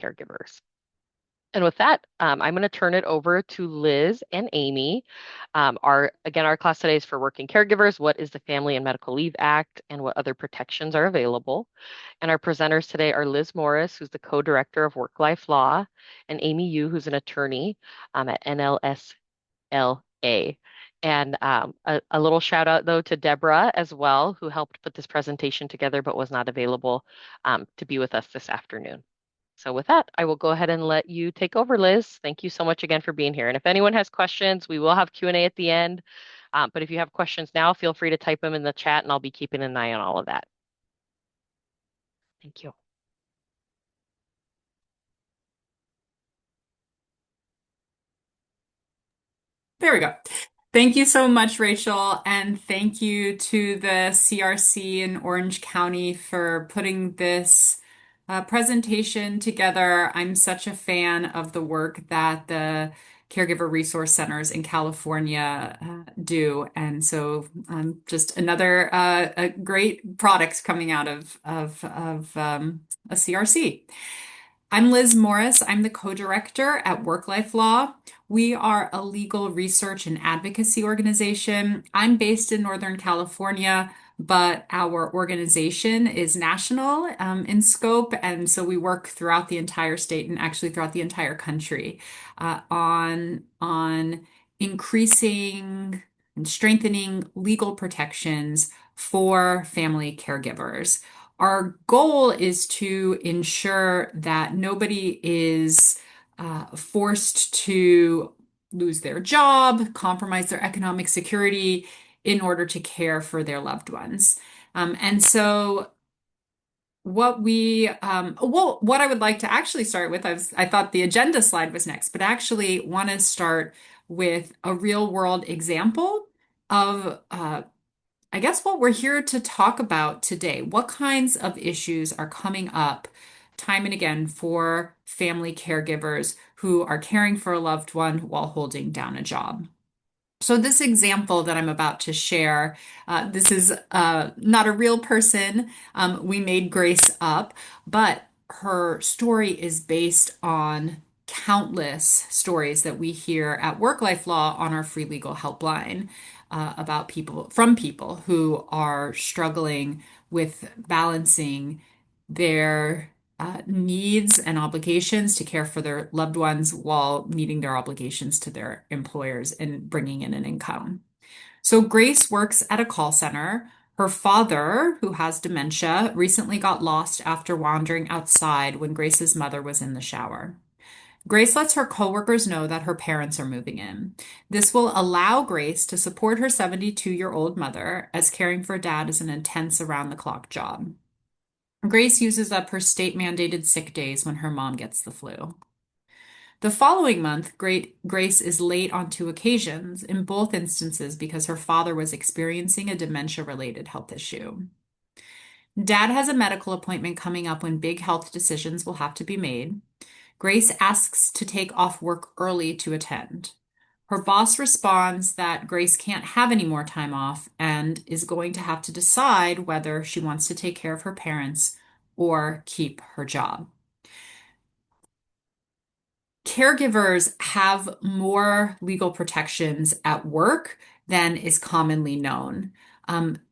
caregivers. And with that, I'm going to turn it over to Liz and Amy. Our class today is for working caregivers. What is the Family and Medical Leave Act and what other protections are available? And our presenters today are Liz Morris, who's the co-director of Work-Life Law, and Amy Yu, who's an attorney at NLSLA. And a little shout out though to Deborah as well, who helped put this presentation together but was not available to be with us this afternoon. So with that, I will go ahead and let you take over, Liz. Thank you so much again for being here. And if anyone has questions, we will have Q&A at the end. But if you have questions now, feel free to type them in the chat and I'll be keeping an eye on all of that. Thank you. There we go. Thank you so much, Rachel, and thank you to the CRC in Orange County for putting this presentation together. I'm such a fan of the work that the Caregiver Resource Centers in California do, and so just another a great product coming out of a CRC. I'm Liz Morris. I'm the co-director at Work-Life Law. We are a legal research and advocacy organization. I'm based in Northern California, but our organization is national in scope, and so we work throughout the entire state and actually throughout the entire country on increasing and strengthening legal protections for family caregivers. Our goal is to ensure that nobody is forced to lose their job, compromise their economic security in order to care for their loved ones. And so what I would like to actually start with, I thought the agenda slide was next, but actually want to start with a real world example of I guess what we're here to talk about today. What kinds of issues are coming up time and again for family caregivers who are caring for a loved one while holding down a job? So this example that I'm about to share, this is not a real person. We made Grace up, but her story is based on countless stories that we hear at Work Life Law on our free legal helpline about people who are struggling with balancing their needs and obligations to care for their loved ones while meeting their obligations to their employers and bringing in an income. So Grace works at a call center. Her father, who has dementia, recently got lost after wandering outside when Grace's mother was in the shower. Grace lets her coworkers know that her parents are moving in. This will allow Grace to support her 72-year-old mother, as caring for dad is an intense around-the-clock job. Grace uses up her state-mandated sick days when her mom gets the flu. The following month, Grace is late on two occasions, in both instances because her father was experiencing a dementia-related health issue. Dad has a medical appointment coming up when big health decisions will have to be made. Grace asks to take off work early to attend. Her boss responds that Grace can't have any more time off and is going to have to decide whether she wants to take care of her parents or keep her job. Caregivers have more legal protections at work than is commonly known.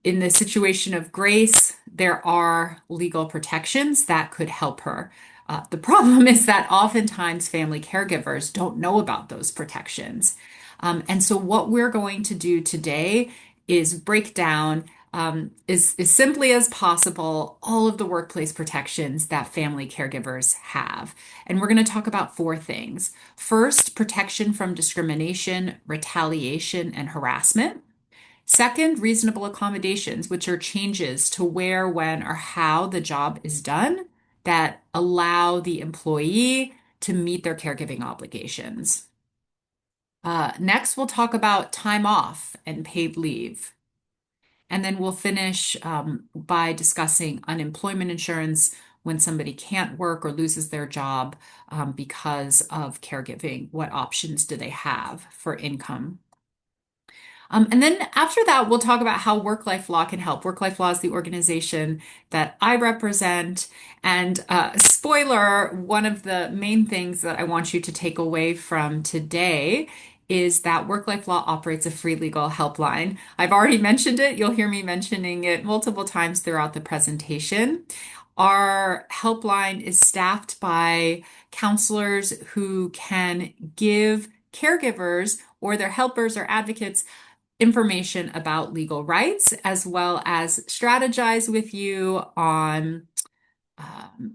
In the situation of Grace, there are legal protections that could help her. The problem is that oftentimes family caregivers don't know about those protections. And so, what we're going to do today is break down as simply as possible all of the workplace protections that family caregivers have. And we're going to talk about four things. First, protection from discrimination, retaliation, and harassment. Second, reasonable accommodations, which are changes to where, when, or how the job is done that allow the employee to meet their caregiving obligations. Next, we'll talk about time off and paid leave. And then we'll finish by discussing unemployment insurance when somebody can't work or loses their job because of caregiving. What options do they have for income? And then after that, we'll talk about how Work-Life Law can help. Work-Life Law is the organization that I represent. And spoiler, one of the main things that I want you to take away from today is that Work-Life Law operates a free legal helpline. I've already mentioned it. You'll hear me mentioning it multiple times throughout the presentation. Our helpline is staffed by counselors who can give caregivers or their helpers or advocates information about legal rights, as well as strategize with you on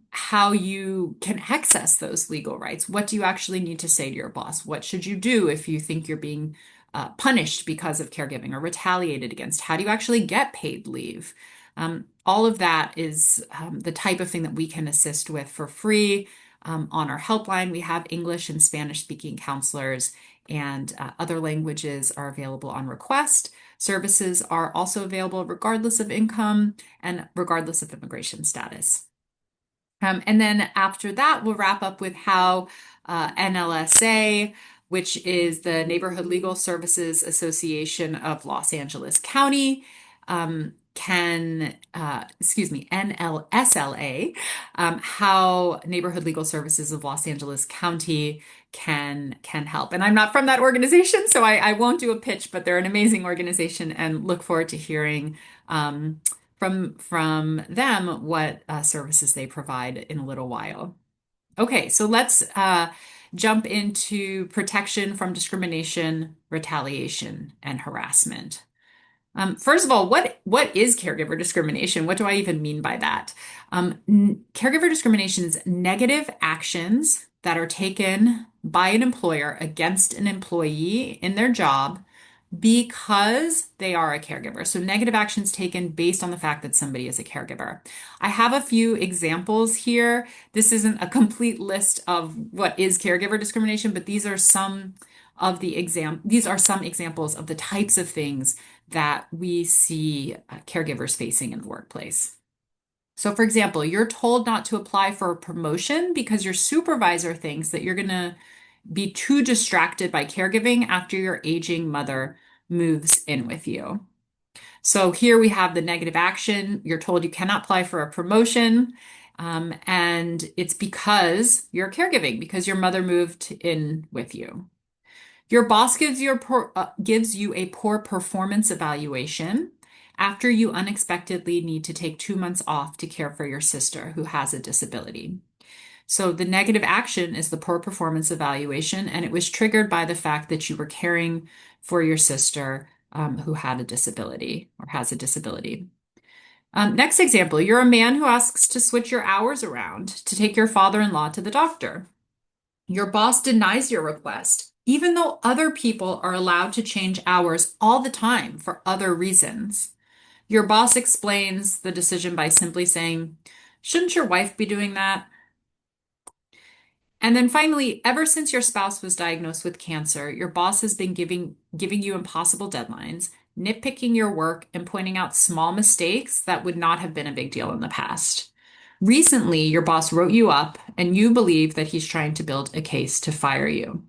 how you can access those legal rights. What do you actually need to say to your boss? What should you do if you think you're being punished because of caregiving or retaliated against? How do you actually get paid leave? All of that is the type of thing that we can assist with for free. On our helpline, we have English and Spanish speaking counselors, and other languages are available on request. Services are also available regardless of income and regardless of immigration status. And then after that, we'll wrap up with how NLSA, which is the Neighborhood Legal Services Association of Los Angeles County, NLSLA, how Neighborhood Legal Services of Los Angeles County can help. And I'm not from that organization, so I won't do a pitch, but they're an amazing organization and look forward to hearing from them what services they provide in a little while. Okay, so let's jump into protection from discrimination, retaliation, and harassment. First of all, what is caregiver discrimination? What do I even mean by that? Caregiver discrimination is negative actions that are taken by an employer against an employee in their job because they are a caregiver. So negative actions taken based on the fact that somebody is a caregiver. I have a few examples here. This isn't a complete list of what is caregiver discrimination, but these are some examples of the types of things that we see caregivers facing in the workplace. So, for example, you're told not to apply for a promotion because your supervisor thinks that you're going to be too distracted by caregiving after your aging mother moves in with you. So here we have the negative action. You're told you cannot apply for a promotion, and it's because you're caregiving, because your mother moved in with you. Your boss gives you a poor performance evaluation after you unexpectedly need to take 2 months off to care for your sister who has a disability. So the negative action is the poor performance evaluation, and it was triggered by the fact that you were caring for your sister who had a disability or has a disability. Next example, you're a man who asks to switch your hours around to take your father-in-law to the doctor. Your boss denies your request, even though other people are allowed to change hours all the time for other reasons. Your boss explains the decision by simply saying, "Shouldn't your wife be doing that?" And then finally, ever since your spouse was diagnosed with cancer, your boss has been giving you impossible deadlines, nitpicking your work, and pointing out small mistakes that would not have been a big deal in the past. Recently, your boss wrote you up, and you believe that he's trying to build a case to fire you.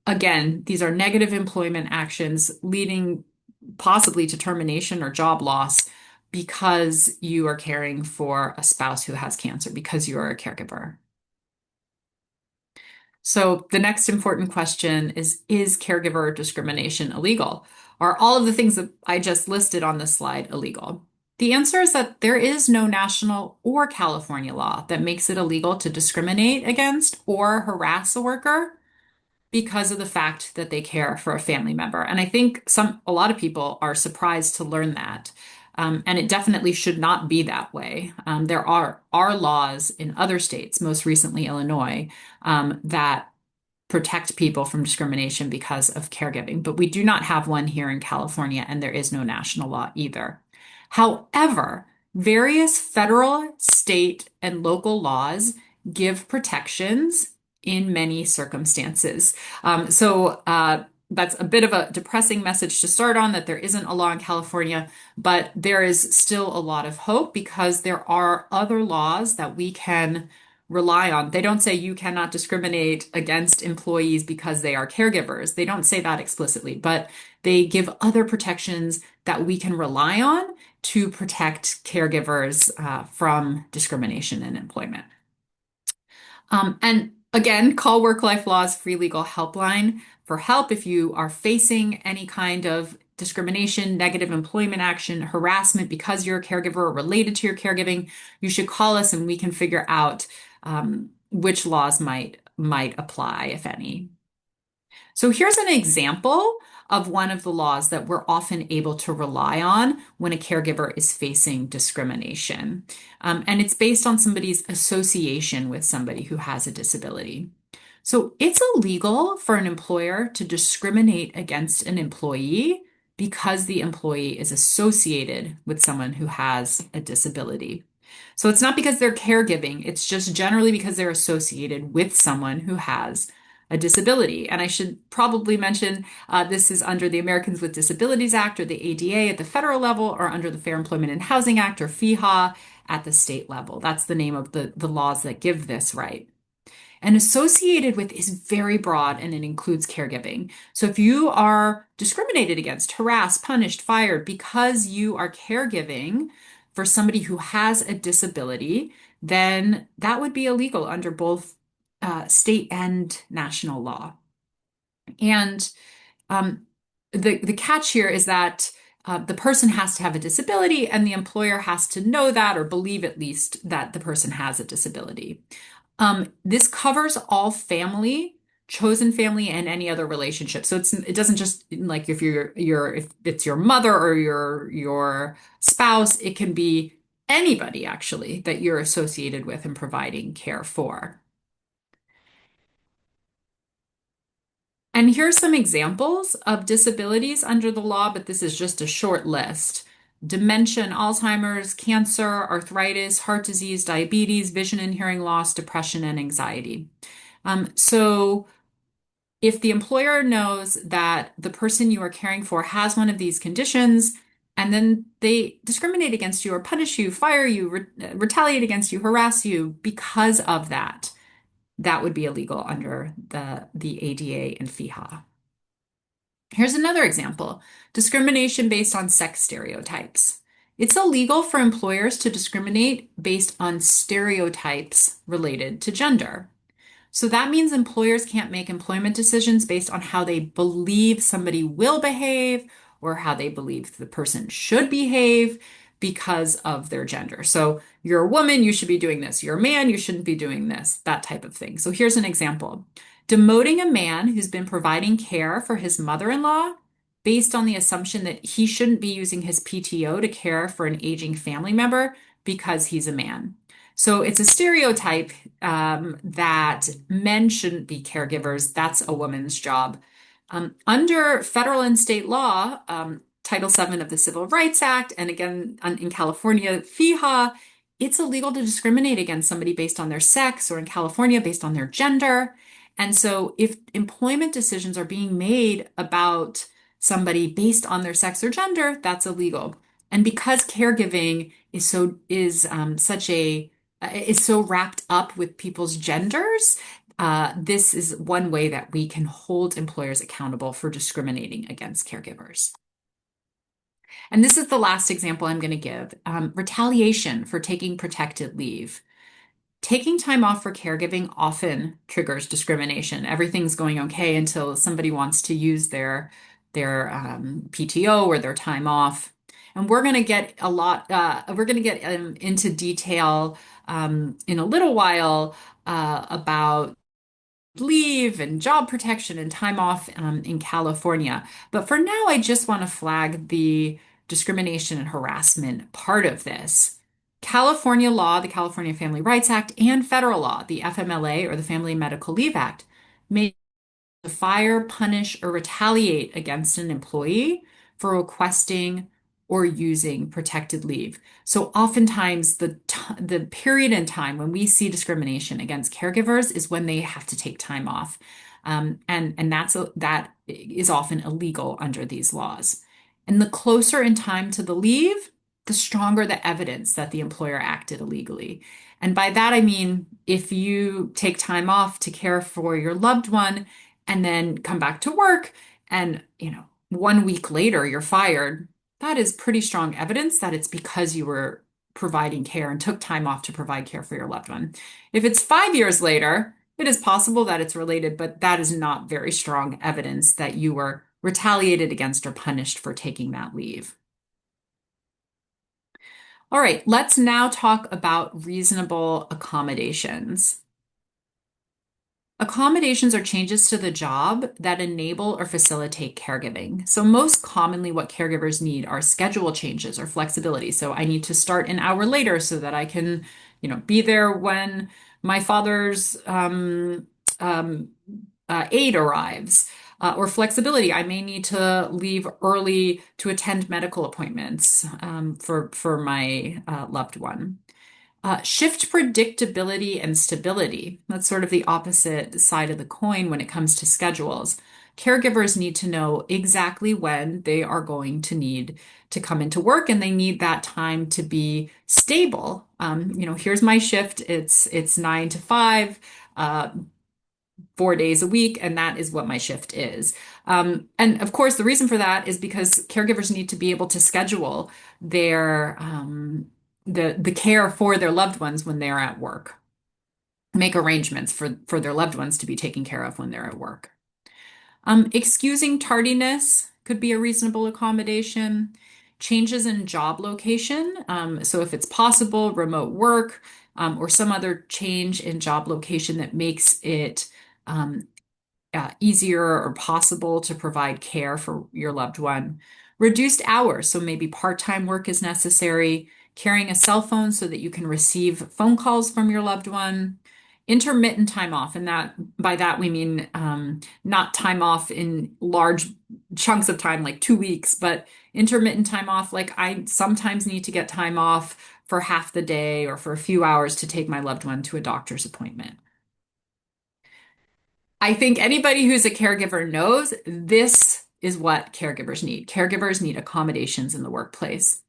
Again, these are negative employment actions leading possibly to termination or job loss because you are caring for a spouse who has cancer, because you are a caregiver. So the next important question is caregiver discrimination illegal? Are all of the things that I just listed on this slide illegal? The answer is that there is no national or California law that makes it illegal to discriminate against or harass a worker because of the fact that they care for a family member. And I think a lot of people are surprised to learn that. And it definitely should not be that way. There are laws in other states, most recently Illinois, that protect people from discrimination because of caregiving, but we do not have one here in California, and there is no national law either. However, various federal, state, and local laws give protections in many circumstances. That's a bit of a depressing message to start on, that there isn't a law in California, but there is still a lot of hope because there are other laws that we can rely on. They don't say you cannot discriminate against employees because they are caregivers. They don't say that explicitly, but they give other protections that we can rely on to protect caregivers from discrimination in employment. And again, call Work Life Law's free legal helpline for help if you are facing any kind of discrimination, negative employment action, harassment because you're a caregiver or related to your caregiving. You should call us and we can figure out which laws might apply, if any. So here's an example of one of the laws that we're often able to rely on when a caregiver is facing discrimination. And it's based on somebody's association with somebody who has a disability. So it's illegal for an employer to discriminate against an employee because the employee is associated with someone who has a disability. So it's not because they're caregiving, it's just generally because they're associated with someone who has a disability. And I should probably mention this is under the Americans with Disabilities Act or the ADA at the federal level or under the Fair Employment and Housing Act or FEHA at the state level. That's the name of the laws that give this right. And associated with is very broad and it includes caregiving. So if you are discriminated against, harassed, punished, fired because you are caregiving for somebody who has a disability, then that would be illegal under both state and national law. And um, the catch here is that the person has to have a disability and the employer has to know that or believe at least that the person has a disability. This covers all family, chosen family, and any other relationship. So it doesn't just like if if it's your mother or your spouse, it can be anybody actually that you're associated with and providing care for. And here's some examples of disabilities under the law, but this is just a short list. Dementia and Alzheimer's, cancer, arthritis, heart disease, diabetes, vision and hearing loss, depression, and anxiety. So if the employer knows that the person you are caring for has one of these conditions, and then they discriminate against you or punish you, fire you, retaliate against you, harass you because of that, that would be illegal under the ADA and FEHA. Here's another example, discrimination based on sex stereotypes. It's illegal for employers to discriminate based on stereotypes related to gender. So that means employers can't make employment decisions based on how they believe somebody will behave or how they believe the person should behave because of their gender. So you're a woman, you should be doing this. You're a man, you shouldn't be doing this, that type of thing. So here's an example. Demoting a man who's been providing care for his mother-in-law based on the assumption that he shouldn't be using his PTO to care for an aging family member because he's a man. So it's a stereotype that men shouldn't be caregivers. That's a woman's job. Under federal and state law, Title VII of the Civil Rights Act, and again in California, FEHA, it's illegal to discriminate against somebody based on their sex or in California based on their gender. And so if employment decisions are being made about somebody based on their sex or gender, that's illegal. And because caregiving is so wrapped up with people's genders, this is one way that we can hold employers accountable for discriminating against caregivers. And this is the last example I'm going to give. Retaliation for taking protected leave. Taking time off for caregiving often triggers discrimination. Everything's going okay until somebody wants to use their PTO or their time off. And we're going to get into detail in a little while about leave and job protection and time off in California. But for now, I just want to flag the discrimination and harassment part of this. California law, the California Family Rights Act, and federal law, the FMLA or the Family and Medical Leave Act, may to fire, punish, or retaliate against an employee for requesting or using protected leave. So oftentimes the period in time when we see discrimination against caregivers is when they have to take time off. And that is often illegal under these laws. And the closer in time to the leave, the stronger the evidence that the employer acted illegally. And by that, I mean, if you take time off to care for your loved one and then come back to work and, 1 week later you're fired, that is pretty strong evidence that it's because you were providing care and took time off to provide care for your loved one. If it's 5 years later, it is possible that it's related, but that is not very strong evidence that you were retaliated against or punished for taking that leave. All right, let's now talk about reasonable accommodations. Accommodations are changes to the job that enable or facilitate caregiving. So, most commonly, what caregivers need are schedule changes or flexibility. So, I need to start an hour later so that I can, be there when my father's um, aide arrives. Or flexibility. I may need to leave early to attend medical appointments for my loved one. Shift predictability and stability. That's sort of the opposite side of the coin when it comes to schedules. Caregivers need to know exactly when they are going to need to come into work, and they need that time to be stable. Here's my shift. It's 9 to 5, 4 days a week, and that is what my shift is. And of course, the reason for that is because caregivers need to be able to schedule their the care for their loved ones when they're at work, make arrangements for their loved ones to be taken care of when they're at work. Excusing tardiness could be a reasonable accommodation. Changes in job location. So if it's possible, remote work, or some other change in job location that makes it um, easier or possible to provide care for your loved one. Reduced hours, so maybe part-time work is necessary. Carrying a cell phone so that you can receive phone calls from your loved one. Intermittent time off, and that by that we mean not time off in large chunks of time, like 2 weeks, but intermittent time off, like I sometimes need to get time off for half the day or for a few hours to take my loved one to a doctor's appointment. I think anybody who's a caregiver knows this is what caregivers need. Caregivers need accommodations in the workplace.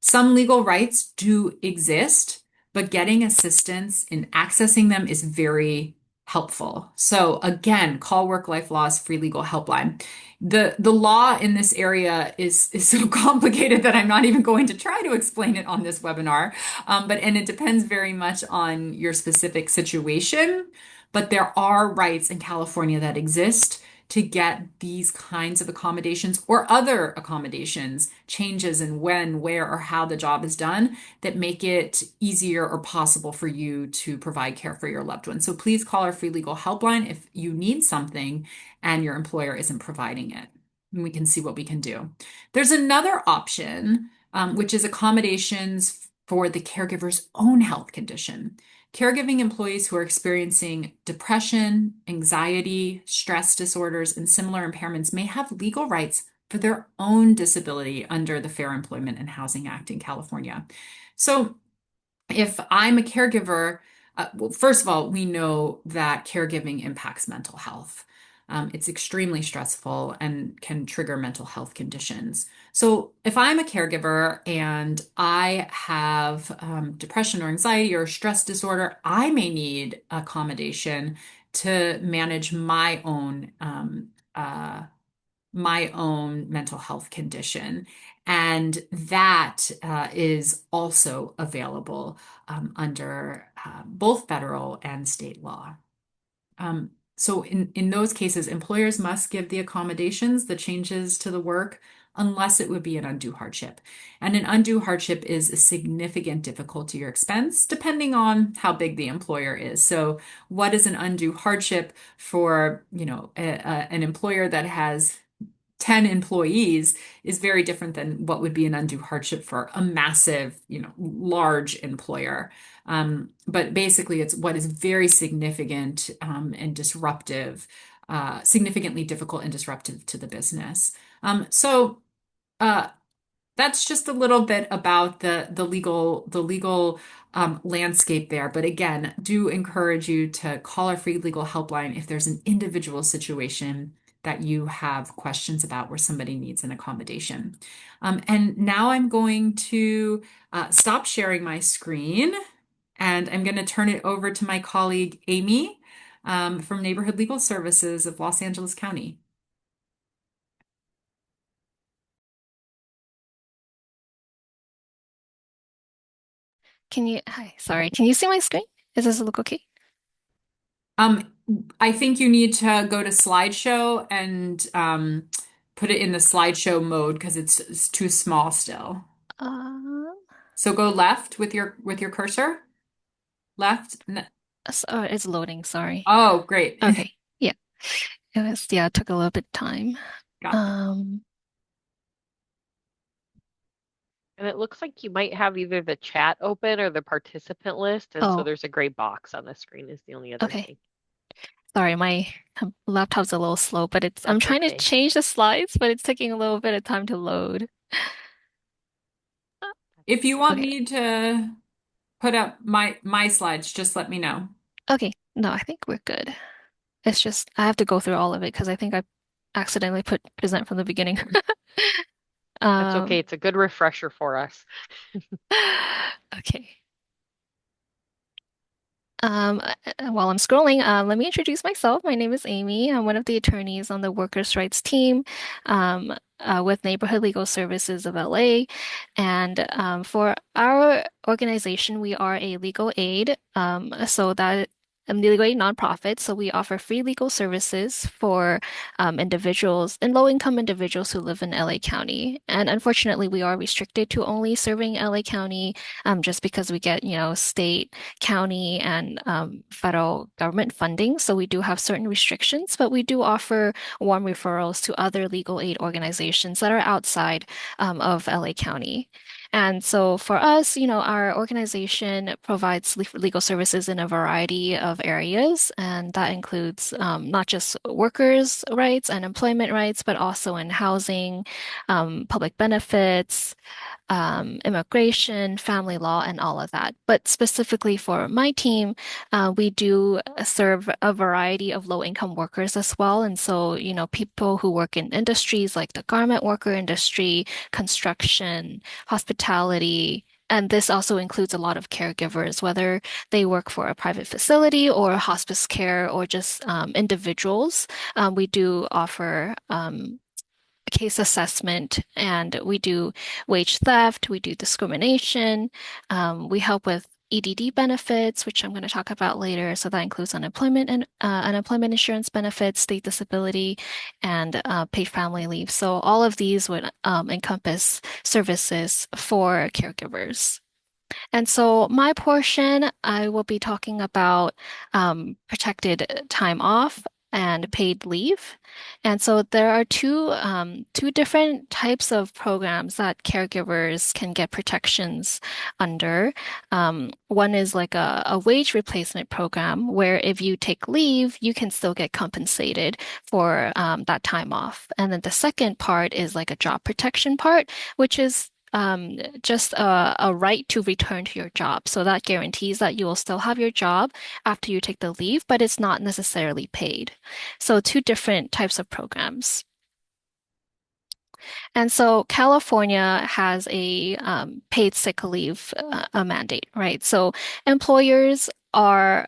Some legal rights do exist, but getting assistance in accessing them is very helpful. So again, call Work Life Law's free legal helpline. The law in this area is so complicated that I'm not even going to try to explain it on this webinar. And it depends very much on your specific situation. But there are rights in California that exist to get these kinds of accommodations or other accommodations, changes in when, where, or how the job is done that make it easier or possible for you to provide care for your loved one. So please call our free legal helpline if you need something and your employer isn't providing it. And we can see what we can do. There's another option, which is accommodations for the caregiver's own health condition. Caregiving employees who are experiencing depression, anxiety, stress disorders, and similar impairments may have legal rights for their own disability under the Fair Employment and Housing Act in California. So if I'm a caregiver, well, first of all, we know that caregiving impacts mental health. It's extremely stressful and can trigger mental health conditions. So, if I'm a caregiver and I have depression or anxiety or stress disorder, I may need accommodation to manage my own mental health condition. And that is also available under both federal and state law. So in those cases, employers must give the accommodations, the changes to the work, unless it would be an undue hardship. And an undue hardship is a significant difficulty or expense, depending on how big the employer is. So what is an undue hardship for, an employer that has 10 employees is very different than what would be an undue hardship for a massive, large employer. But basically, it's what is very significant and disruptive, significantly difficult and disruptive to the business. So that's just a little bit about the legal landscape there. But again, do encourage you to call our free legal helpline if there's an individual situation that you have questions about where somebody needs an accommodation. And now I'm going to stop sharing my screen and I'm going to turn it over to my colleague Amy from Neighborhood Legal Services of Los Angeles County. Sorry, can you see my screen? Does this look okay? Um, I think you need to go to slideshow and put it in the slideshow mode because it's too small still. Um, So go left with your cursor. Left. it's loading, sorry. Oh, great. Okay, yeah. It took a little bit of time. Got that. Um, And it looks like you might have either the chat open or the participant list. And so oh, there's a gray box on the screen is the only other okay. thing. Sorry, my laptop's a little slow, but I'm That's trying to okay. change the slides, but it's taking a little bit of time to load. If you want Okay, me to put up my slides, just let me know. okay. No, I think we're good. It's just I have to go through all of it because I think I accidentally put present from the beginning. That's okay. Um, It's a good refresher for us. okay. While I'm scrolling, let me introduce myself. My name is Amy. I'm one of the attorneys on the workers' rights team um, with Neighborhood Legal Services of LA. And for our organization, we are a legal aid. So that the legal aid nonprofit. So we offer free legal services for individuals and low-income individuals who live in LA County. And unfortunately, we are restricted to only serving LA County just because we get, state county and federal government funding. So we do have certain restrictions, but we do offer warm referrals to other legal aid organizations that are outside of LA County. And so for us, our organization provides legal services in a variety of areas, and that includes not just workers' rights and employment rights, but also in housing, public benefits, immigration, family law, and all of that. But specifically for my team, we do serve a variety of low-income workers as well. And so, people who work in industries like the garment worker industry, construction, hospitality. And this also includes a lot of caregivers, whether they work for a private facility or hospice care or just individuals. We do offer case assessment and we do wage theft, we do discrimination, we help with EDD benefits, which I'm going to talk about later. So that includes unemployment and unemployment insurance benefits, state disability, and paid family leave. So all of these would encompass services for caregivers. And so my portion, I will be talking about protected time off and paid leave. And so there are two different types of programs that caregivers can get protections under. One is like a wage replacement program where if you take leave, you can still get compensated for that time off. And then the second part is like a job protection part, which is just a right to return to your job. So that guarantees that you will still have your job after you take the leave, but it's not necessarily paid. So two different types of programs. And so California has a paid sick leave a mandate, right? So employers are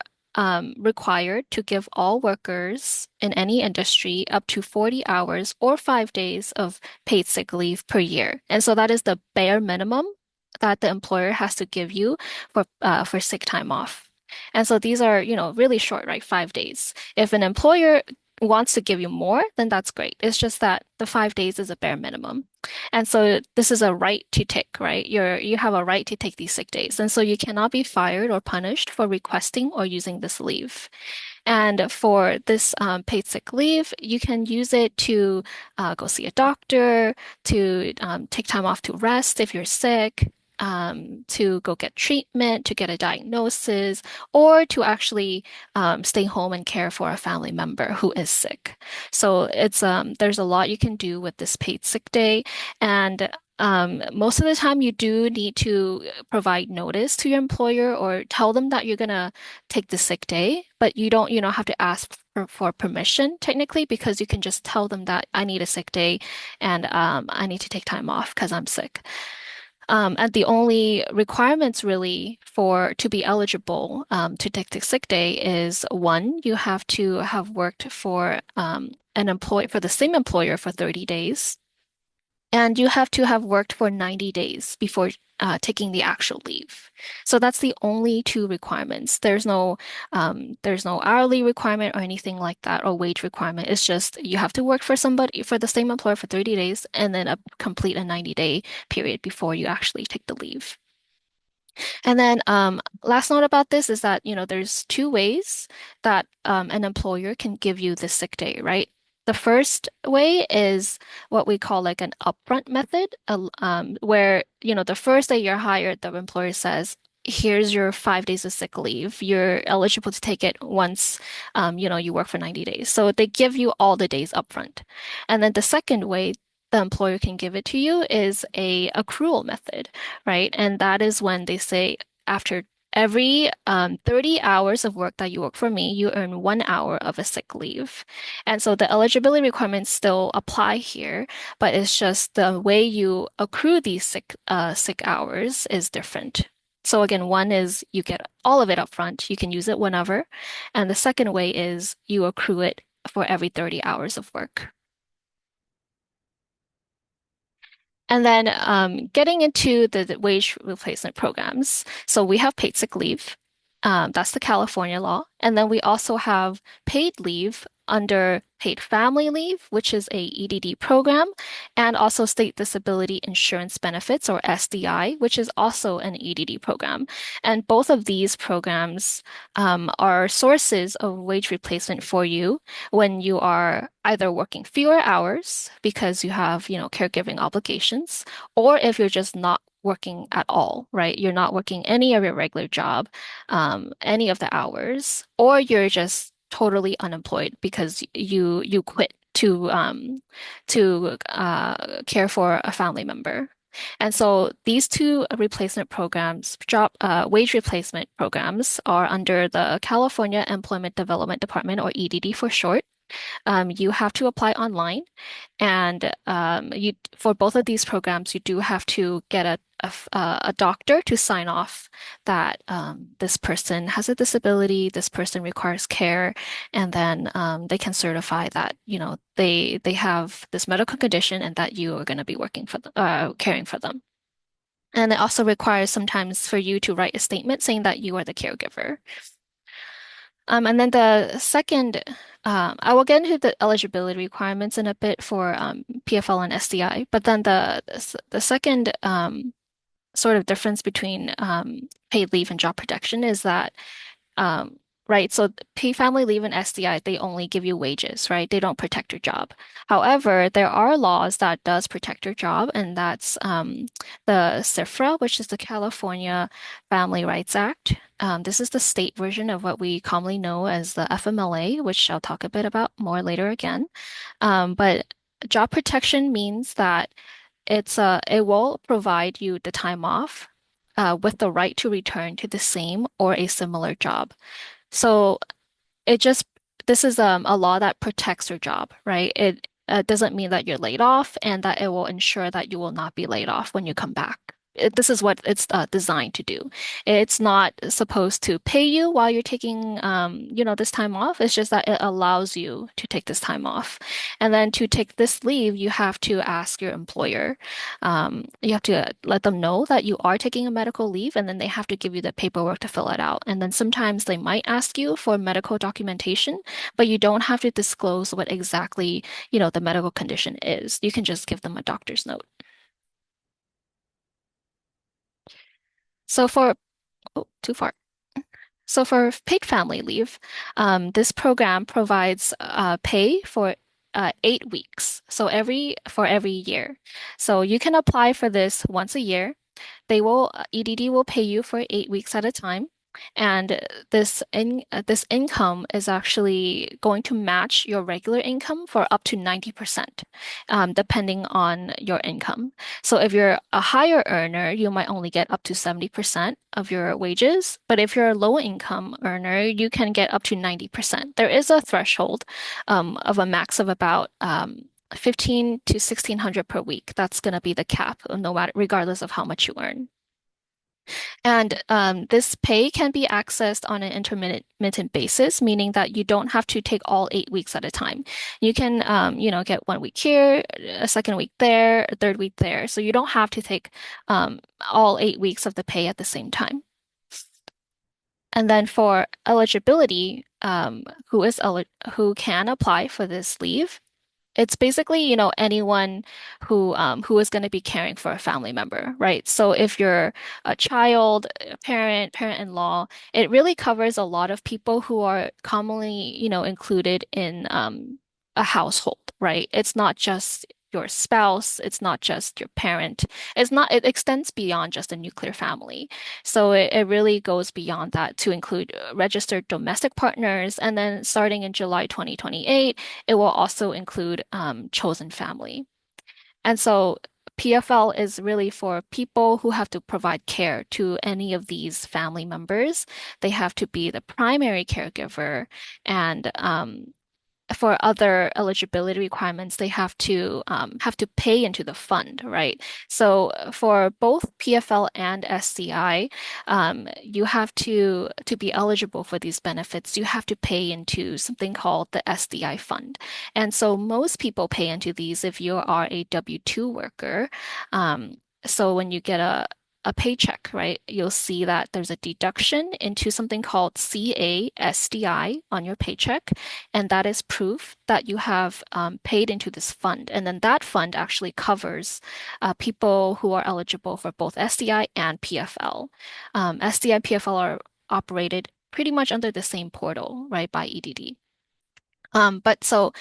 required to give all workers in any industry up to 40 hours or 5 days of paid sick leave per year. And so that is the bare minimum that the employer has to give you for sick time off. And so these are, really short, right? 5 days. If an employer wants to give you more, then that's great. It's just that the 5 days is a bare minimum. And so this is a right to take, right? You have a right to take these sick days. And so you cannot be fired or punished for requesting or using this leave. And for this paid sick leave, you can use it to go see a doctor, to take time off to rest if you're sick, to go get treatment, to get a diagnosis, or to actually stay home and care for a family member who is sick. So there's a lot you can do with this paid sick day. And Most of the time, you do need to provide notice to your employer or tell them that you're gonna take the sick day, but you don't, have to ask for permission technically because you can just tell them that I need a sick day and I need to take time off because I'm sick. And the only requirements really for to be eligible to take the sick day is one, you have to have worked for an employee for the same employer for 30 days. And you have to have worked for 90 days before taking the actual leave. So that's the only two requirements. There's no hourly requirement or anything like that or wage requirement. It's just you have to work for somebody for the same employer for 30 days and then complete a 90-day period before you actually take the leave. And then last note about this is that, there's two ways that an employer can give you the sick day, right? The first way is what we call like an upfront method, where, the first day you're hired, the employer says, here's your 5 days of sick leave. You're eligible to take it once, you work for 90 days. So they give you all the days upfront. And then the second way the employer can give it to you is a accrual method, right? And that is when they say after every 30 hours of work that you work for me, you earn 1 hour of a sick leave. And so the eligibility requirements still apply here, but it's just the way you accrue these sick hours is different. So again, one is you get all of it up front, you can use it whenever. And the second way is you accrue it for every 30 hours of work. And then getting into the wage replacement programs. So we have paid sick leave. That's the California law. And then we also have paid leave under paid family leave, which is a EDD program, and also state disability insurance benefits or SDI, which is also an EDD program. And both of these programs are sources of wage replacement for you when you are either working fewer hours because you have, caregiving obligations, or if you're just not working at all, right? You're not working any of your regular job, any of the hours, or you're just totally unemployed because you quit to care for a family member. And so these two replacement programs, wage replacement programs, are under the California Employment Development Department, or EDD for short. You have to apply online, and for both of these programs, you do have to get a doctor to sign off that this person has a disability, this person requires care, and then they can certify that they have this medical condition and that you are going to be working for them, caring for them. And it also requires sometimes for you to write a statement saying that you are the caregiver. And then the second, I will get into the eligibility requirements in a bit for PFL and SDI, but then the second sort of difference between paid leave and job protection is that right, so paid family leave and SDI, they only give you wages, right? They don't protect your job. However, there are laws that does protect your job, and that's the CIFRA, which is the California Family Rights Act. This is the state version of what we commonly know as the FMLA, which I'll talk a bit about more later again. But job protection means that it will provide you the time off with the right to return to the same or a similar job. So it just this is a law that protects your job, right? It doesn't mean that you're laid off, and that it will ensure that you will not be laid off when you come back. This is what it's designed to do. It's not supposed to pay you while you're taking, this time off. It's just that it allows you to take this time off. And then to take this leave, you have to ask your employer. You have to let them know that you are taking a medical leave, and then they have to give you the paperwork to fill it out. And then sometimes they might ask you for medical documentation, but you don't have to disclose what exactly, the medical condition is. You can just give them a doctor's note. So for, oh, too far. So for paid family leave, this program provides pay for 8 weeks. So for every year. So you can apply for this once a year. EDD will pay you for 8 weeks at a time. And this income is actually going to match your regular income for up to 90%, depending on your income. So if you're a higher earner, you might only get up to 70% of your wages. But if you're a low income earner, you can get up to 90%. There is a threshold of a max of about 15 to 1600 per week. That's going to be the cap, no matter regardless of how much you earn. And this pay can be accessed on an intermittent basis, meaning that you don't have to take all 8 weeks at a time. You can, get 1 week here, a second week there, a third week there. So you don't have to take all 8 weeks of the pay at the same time. And then for eligibility, who can apply for this leave? It's basically, anyone who is going to be caring for a family member, right? So if you're a child, a parent, parent-in-law, it really covers a lot of people who are commonly, included in a household, right? It's not just your spouse, it's not just your parent. It extends beyond just a nuclear family. So it really goes beyond that to include registered domestic partners. And then starting in July 2028, it will also include chosen family. And so PFL is really for people who have to provide care to any of these family members. They have to be the primary caregiver, and for other eligibility requirements, they have to pay into the fund, right? So for both PFL and SCI, you have to be eligible for these benefits. You have to pay into something called the SDI fund, and so most people pay into these if you are a W-2 worker. So when you get a paycheck, right? You'll see that there's a deduction into something called CASDI on your paycheck, and that is proof that you have paid into this fund. And then that fund actually covers people who are eligible for both SDI and PFL. SDI and PFL are operated pretty much under the same portal, right, by EDD. But so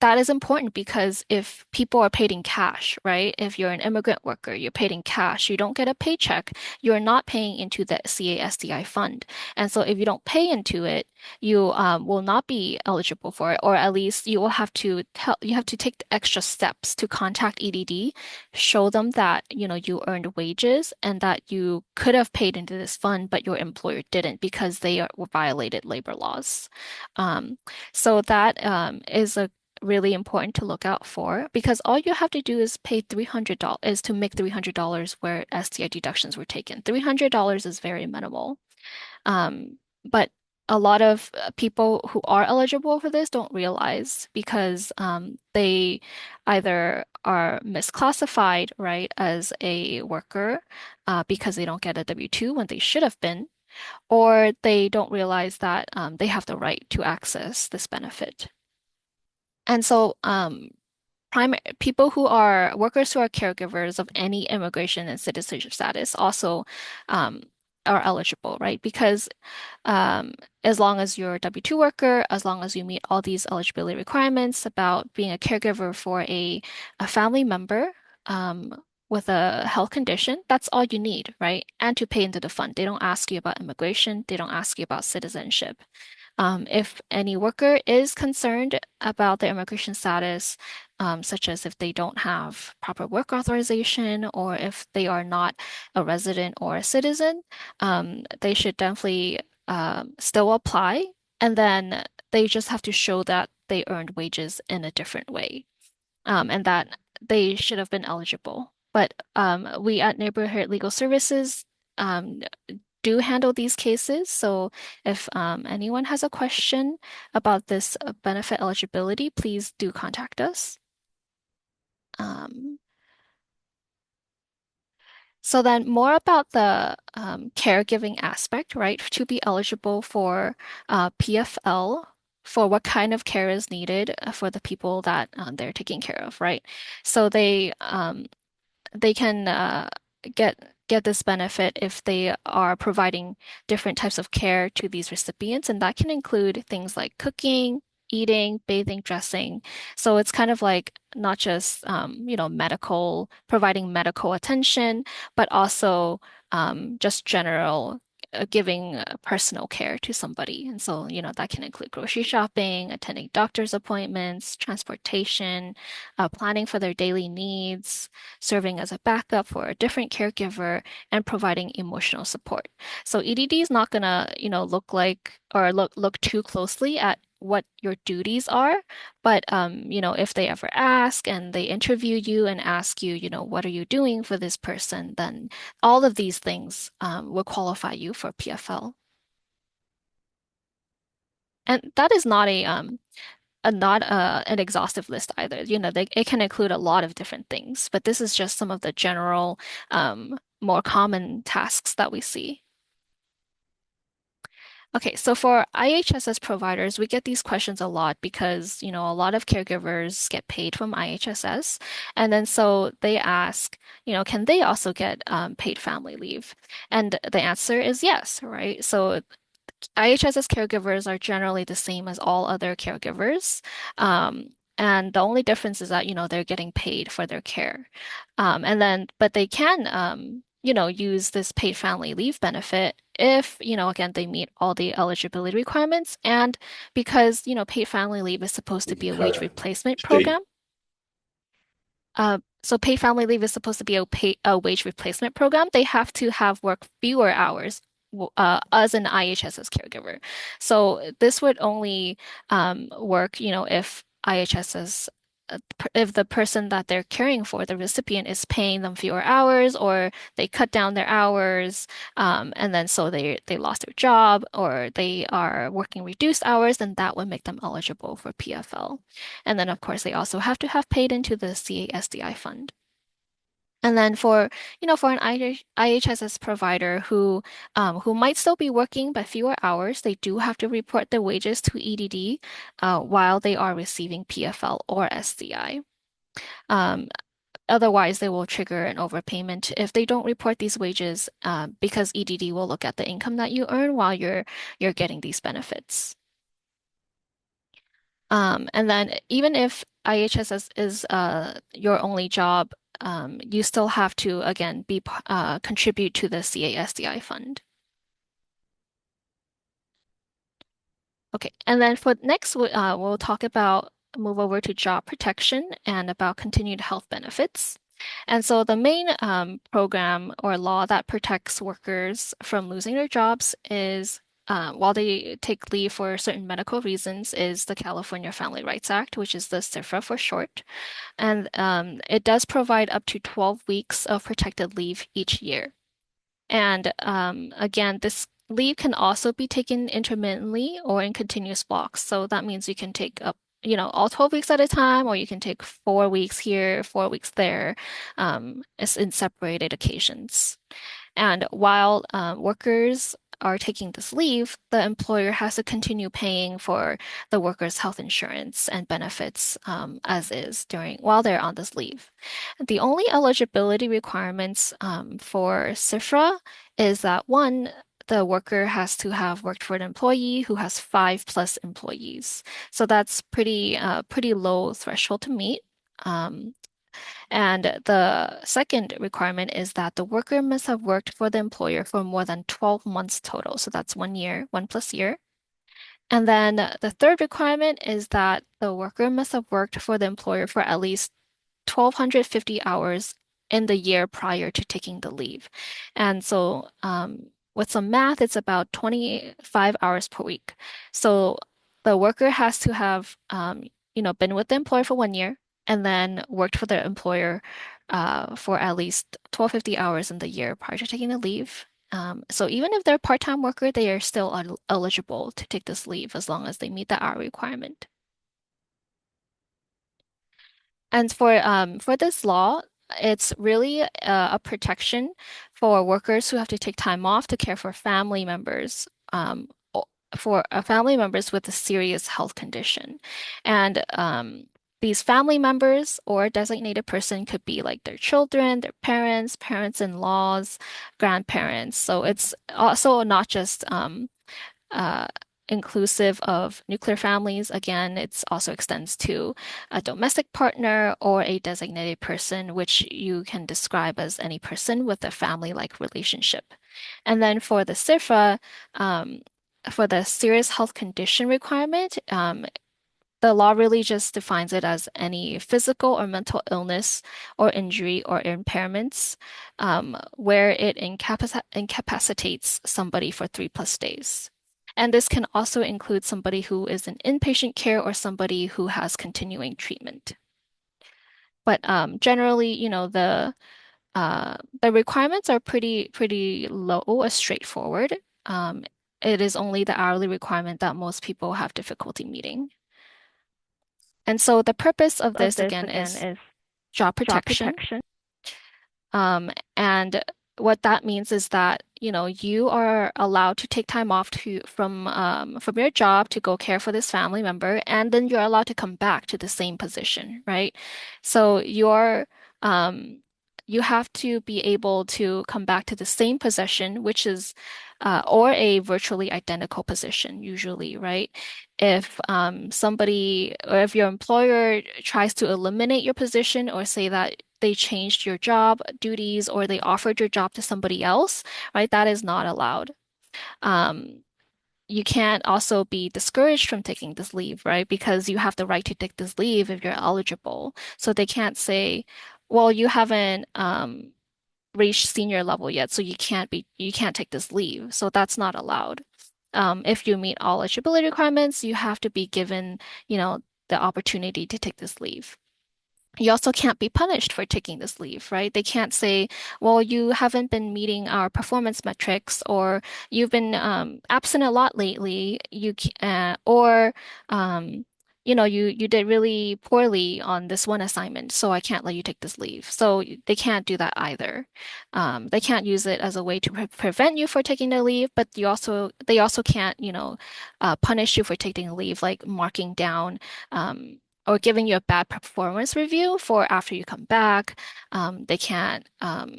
that is important because if people are paid in cash, right? If you're an immigrant worker, you're paid in cash, you don't get a paycheck, you're not paying into the CASDI fund. And so if you don't pay into it, you will not be eligible for it, or at least you will have to take the extra steps to contact EDD, show them that you earned wages and that you could have paid into this fund, but your employer didn't because they violated labor laws. So that is a really important to look out for because all you have to do is pay $300 is to make $300 where STI deductions were taken. $300 is very minimal. But a lot of people who are eligible for this don't realize because they either are misclassified, right, as a worker because they don't get a W-2 when they should have been, or they don't realize that they have the right to access this benefit. And so, primary people who are workers who are caregivers of any immigration and citizenship status also are eligible, right? Because as long as you're a W-2 worker, as long as you meet all these eligibility requirements about being a caregiver for a family member with a health condition, that's all you need, right? And to pay into the fund. They don't ask you about immigration, they don't ask you about citizenship. If any worker is concerned about their immigration status, such as if they don't have proper work authorization or if they are not a resident or a citizen, they should definitely still apply. And then they just have to show that they earned wages in a different way, and that they should have been eligible. But we at Neighborhood Legal Services um, do handle these cases. So if anyone has a question about this benefit eligibility, please do contact us. Um, so then more about the caregiving aspect, right? To be eligible for PFL, for what kind of care is needed for the people that they're taking care of, right? So they can get this benefit if they are providing different types of care to these recipients, and that can include things like cooking, eating, bathing, dressing. So it's kind of like not just providing medical attention, but also just general giving personal care to somebody. And so, that can include grocery shopping, attending doctor's appointments, transportation, planning for their daily needs, serving as a backup for a different caregiver, and providing emotional support. So EDD is not gonna, look like or look too closely at what your duties are, but if they ever ask and they interview you and ask you, what are you doing for this person, then all of these things will qualify you for PFL. And that is not not an exhaustive list either. It can include a lot of different things, but this is just some of the general, more common tasks that we see. Okay, so for IHSS providers, we get these questions a lot because, a lot of caregivers get paid from IHSS. And then so they ask, can they also get paid family leave? And the answer is yes, right? So IHSS caregivers are generally the same as all other caregivers. And the only difference is that, they're getting paid for their care. But they can, use this paid family leave benefit if, again, they meet all the eligibility requirements. And because, paid family leave is supposed to be a wage replacement State. program. So paid family leave is supposed to be a wage replacement program. They have to have worked fewer hours as an IHSS caregiver. So this would only work, if IHSS, if the person that they're caring for, the recipient, is paying them fewer hours, or they cut down their hours, and then so they lost their job, or they are working reduced hours, then that would make them eligible for PFL. And then of course they also have to have paid into the CASDI fund. And then for an IHSS provider who might still be working but fewer hours, they do have to report their wages to EDD while they are receiving PFL or SDI. Um, Otherwise, they will trigger an overpayment if they don't report these wages because EDD will look at the income that you earn while you're getting these benefits. And then even if IHSS is your only job, you still have to, again, contribute to the CASDI fund. Okay, and then for next, we'll move over to job protection and about continued health benefits. And so the main program or law that protects workers from losing their jobs is while they take leave for certain medical reasons, is the California Family Rights Act, which is the CFRA for short. And it does provide up to 12 weeks of protected leave each year. And again, this leave can also be taken intermittently or in continuous blocks. So that means you can take up, all 12 weeks at a time, or you can take 4 weeks here, 4 weeks there, as in separated occasions. And while workers are taking this leave, the employer has to continue paying for the workers' health insurance and benefits as is while they're on this leave. The only eligibility requirements for CFRA is that one, the worker has to have worked for an employee who has 5+ employees. So that's pretty low threshold to meet. And the second requirement is that the worker must have worked for the employer for more than 12 months total. So that's 1 year, 1+ year. And then the third requirement is that the worker must have worked for the employer for at least 1,250 hours in the year prior to taking the leave. And so with some math, it's about 25 hours per week. So the worker has to have been with the employer for 1 year and then worked for the employer for at least 1,250 hours in the year prior to taking the leave. So even if they're a part-time worker, they are still eligible to take this leave as long as they meet the hour requirement. And for this law, it's really a protection for workers who have to take time off to care for family members, for family members with a serious health condition. And these family members or a designated person could be like their children, their parents, parents-in-laws, grandparents. So it's also not just uh, inclusive of nuclear families. Again, it also extends to a domestic partner or a designated person, which you can describe as any person with a family-like relationship. And then for the CIRFA, for the serious health condition requirement, the law really just defines it as any physical or mental illness or injury or impairments where it incapacitates somebody for 3+ days. And this can also include somebody who is in inpatient care or somebody who has continuing treatment. But generally, the requirements are pretty low or straightforward. Um, it is only the hourly requirement that most people have difficulty meeting. And so the purpose of this again is job protection. And what that means is that, you are allowed to take time off from your job to go care for this family member, and then you're allowed to come back to the same position, right? So you have to be able to come back to the same position, which is or a virtually identical position, usually, right? If somebody or if your employer tries to eliminate your position or say that they changed your job duties or they offered your job to somebody else, right? That is not allowed. Um, you can't also be discouraged from taking this leave, right? Because you have the right to take this leave if you're eligible. So they can't say, well, you haven't reached senior level yet, so you can't take this leave. So that's not allowed. If you meet all eligibility requirements, you have to be given, the opportunity to take this leave. You also can't be punished for taking this leave, right? They can't say, well, you haven't been meeting our performance metrics, or you've been absent a lot lately, or you did really poorly on this one assignment, so I can't let you take this leave. So they can't do that either. They can't use it as a way to prevent you for taking the leave, but they also can't, punish you for taking a leave, like marking down. Or giving you a bad performance review for after you come back. They can't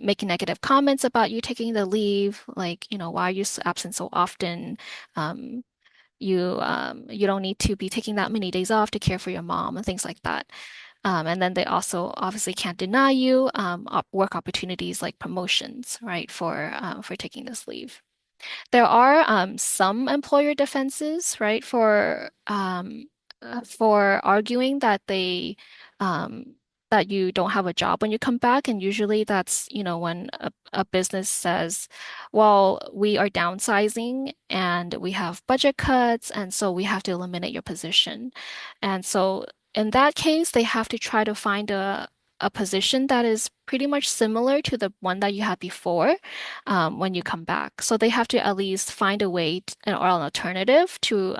make negative comments about you taking the leave, like, why are you absent so often? Um, you don't need to be taking that many days off to care for your mom and things like that. And then they also obviously can't deny you work opportunities like promotions, right, for taking this leave. There are some employer defenses, right, for arguing that that you don't have a job when you come back, and usually that's, when a business says, "Well, we are downsizing and we have budget cuts, and so we have to eliminate your position," and so in that case, they have to try to find a position that is pretty much similar to the one that you had before when you come back. So they have to at least find a way or an alternative to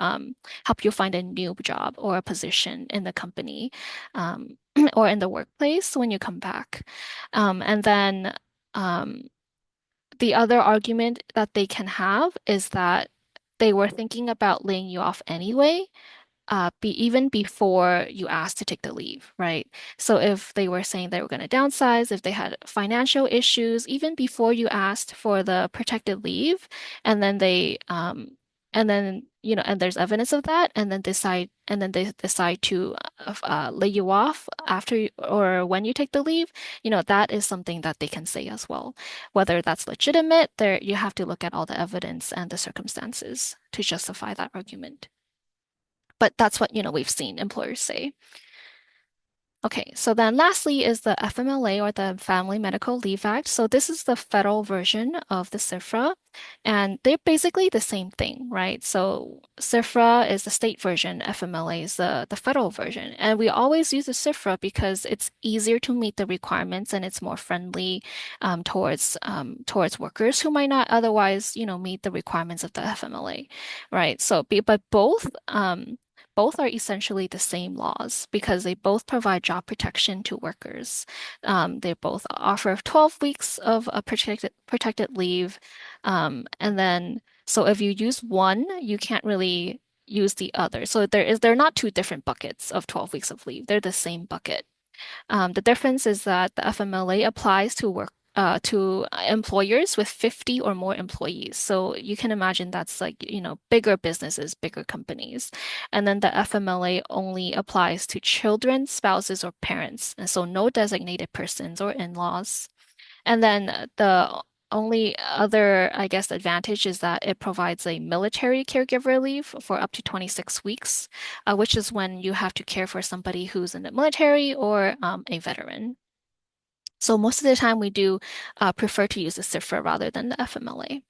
help you find a new job or a position in the company um, or in the workplace when you come back. And then the other argument that they can have is that they were thinking about laying you off anyway even before you asked to take the leave, right? So if they were saying they were going to downsize, if they had financial issues, even before you asked for the protected leave, and then and then, and there's evidence of that, and then they decide to lay you off after or when you take the leave, that is something that they can say as well. Whether that's legitimate, you have to look at all the evidence and the circumstances to justify that argument. But that's what, we've seen employers say. Okay, so then lastly is the FMLA or the Family Medical Leave Act. So this is the federal version of the CIRFRA, and they're basically the same thing, right? So CIRFRA is the state version, FMLA is the federal version. And we always use the CIRFRA because it's easier to meet the requirements and it's more friendly towards workers who might not otherwise, meet the requirements of the FMLA, right? But both are essentially the same laws because they both provide job protection to workers. They both offer 12 weeks of a protected leave. And then, so if you use one, you can't really use the other. So they're not two different buckets of 12 weeks of leave. They're the same bucket. The difference is that the FMLA applies to to employers with 50 or more employees. So you can imagine that's like, bigger businesses, bigger companies. And then the FMLA only applies to children, spouses, or parents. And so no designated persons or in-laws. And then the only other, I guess, advantage is that it provides a military caregiver leave for up to 26 weeks, which is when you have to care for somebody who's in the military or a veteran. So most of the time we do prefer to use the CIFRA rather than the FMLA.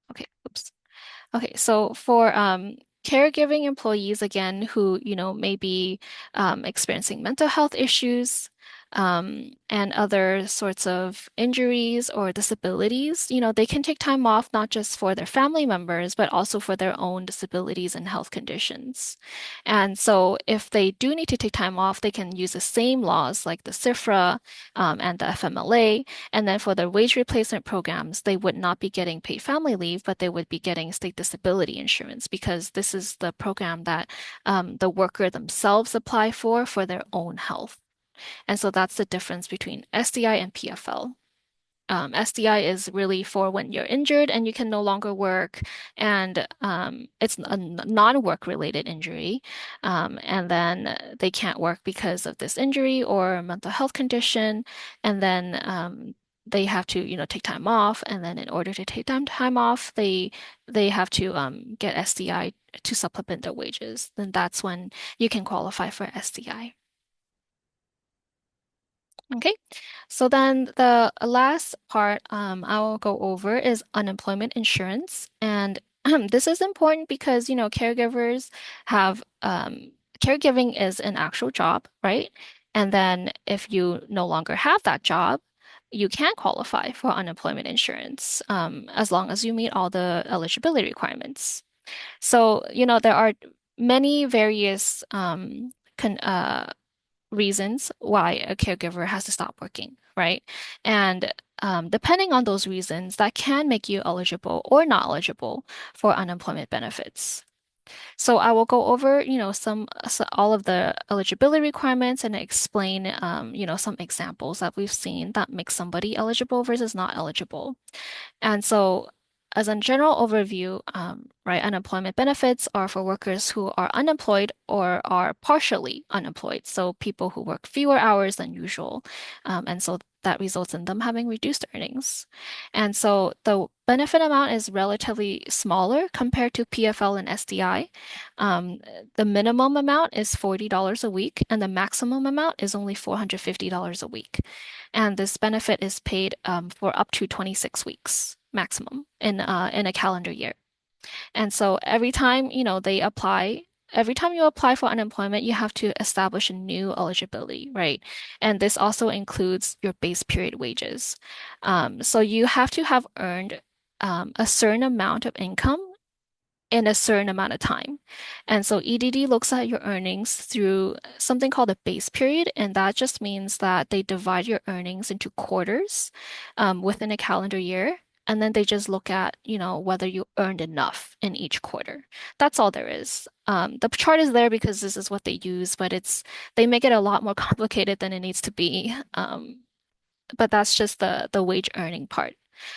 Okay, oops. Okay, so for caregiving employees, again, who, may be experiencing mental health issues and other sorts of injuries or disabilities, they can take time off not just for their family members, but also for their own disabilities and health conditions. And so if they do need to take time off, they can use the same laws like the CIFRA and the FMLA. And then for the wage replacement programs, they would not be getting paid family leave, but they would be getting state disability insurance because this is the program that the worker themselves apply for their own health. And so that's the difference between SDI and PFL. SDI is really for when you're injured and you can no longer work, and it's a non-work related injury, and then they can't work because of this injury or mental health condition, and then they have to, take time off, and then in order to take time off, they have to get SDI to supplement their wages. Then that's when you can qualify for SDI. Okay, so then the last part I will go over is unemployment insurance. And this is important because, caregivers have caregiving is an actual job, right? And then if you no longer have that job, you can qualify for unemployment insurance as long as you meet all the eligibility requirements. So, there are many various reasons why a caregiver has to stop working, right? And depending on those reasons, that can make you eligible or not eligible for unemployment benefits. So I will go over, all of the eligibility requirements and explain, some examples that we've seen that make somebody eligible versus not eligible. And so, as a general overview, right, unemployment benefits are for workers who are unemployed or are partially unemployed. So, people who work fewer hours than usual. And so that results in them having reduced earnings. And so the benefit amount is relatively smaller compared to PFL and SDI. Um, the minimum amount is $40 a week, and the maximum amount is only $450 a week. And this benefit is paid for up to 26 weeks maximum in a calendar year. And so every time you apply for unemployment, you have to establish a new eligibility, right? And this also includes your base period wages. So you have to have earned a certain amount of income in a certain amount of time. And so EDD looks at your earnings through something called a base period, and that just means that they divide your earnings into quarters within a calendar year. And then they just look at, whether you earned enough in each quarter. That's all there is. The chart is there because this is what they use, but they make it a lot more complicated than it needs to be. But that's just the wage earning part.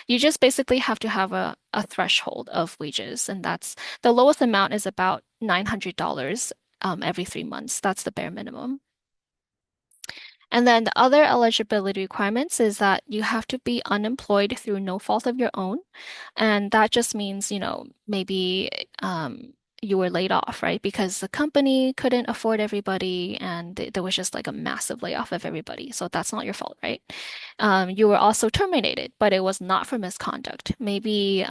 You just basically have to have a threshold of wages, and that's the lowest amount is about $900 every 3 months. That's the bare minimum. And then the other eligibility requirements is that you have to be unemployed through no fault of your own. And that just means, maybe you were laid off, right? Because the company couldn't afford everybody and there was just like a massive layoff of everybody. So that's not your fault, right? You were also terminated, but it was not for misconduct. Maybe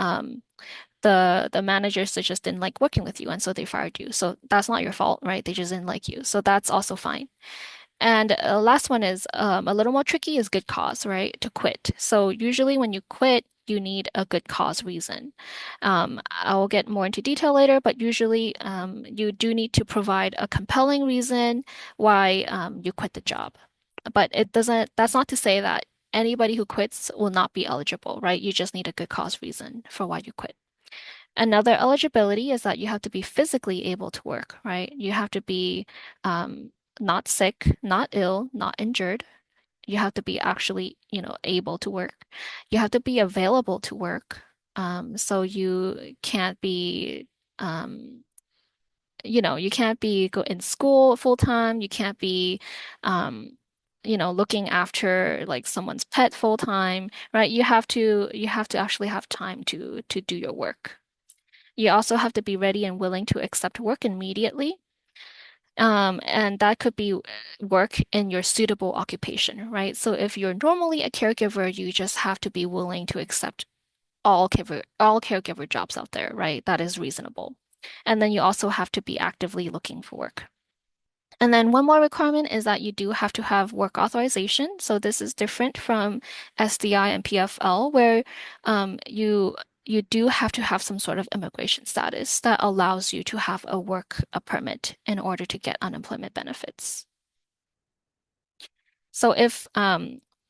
the managers that just didn't like working with you and so they fired you. So that's not your fault, right? They just didn't like you. So that's also fine. And last one is a little more tricky is good cause, right? To quit. So usually when you quit, you need a good cause reason. I will get more into detail later, but usually you do need to provide a compelling reason why you quit the job. But that's not to say that anybody who quits will not be eligible, right? You just need a good cause reason for why you quit. Another eligibility is that you have to be physically able to work, right? You have to be not sick, not ill, not injured. You have to be actually, able to work. You have to be available to work. So you can't be, um, you can't be go in school full time. You can't be, um, looking after like someone's pet full time, right? You have to actually have time to do your work. You also have to be ready and willing to accept work immediately. And that could be work in your suitable occupation, right? So if you're normally a caregiver, you just have to be willing to accept all caregiver jobs out there, right? That is reasonable. And then you also have to be actively looking for work. And then one more requirement is that you do have to have work authorization. So this is different from SDI and PFL, where you do have to have some sort of immigration status that allows you to have a permit in order to get unemployment benefits. So if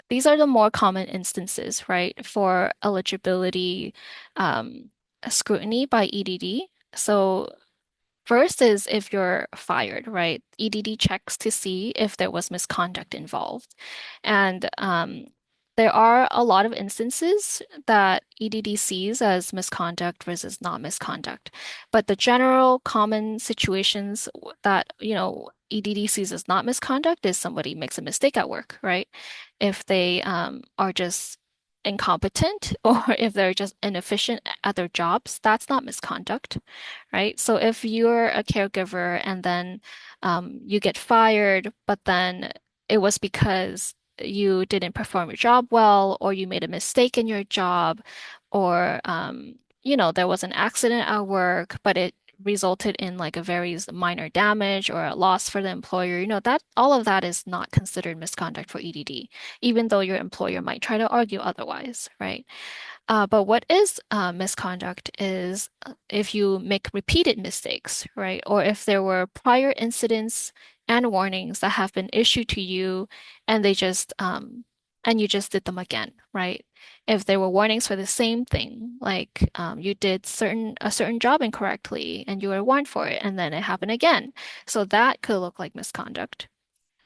these are the more common instances, right, for eligibility scrutiny by EDD. So first is if you're fired, right? EDD checks to see if there was misconduct involved. And there are a lot of instances that EDD sees as misconduct versus not misconduct. But the general common situations that, EDD sees as not misconduct is somebody makes a mistake at work, right? If they are just incompetent or if they're just inefficient at their jobs, that's not misconduct, right? So if you're a caregiver and then you get fired, but then it was because you didn't perform your job well, or you made a mistake in your job, or there was an accident at work, but it resulted in like a very minor damage or a loss for the employer, that all of that is not considered misconduct for EDD, even though your employer might try to argue otherwise, right? But what is misconduct is if you make repeated mistakes, right? Or if there were prior incidents and warnings that have been issued to you and and you just did them again, right? If there were warnings for the same thing, like you did a certain job incorrectly and you were warned for it, and then it happened again. So that could look like misconduct.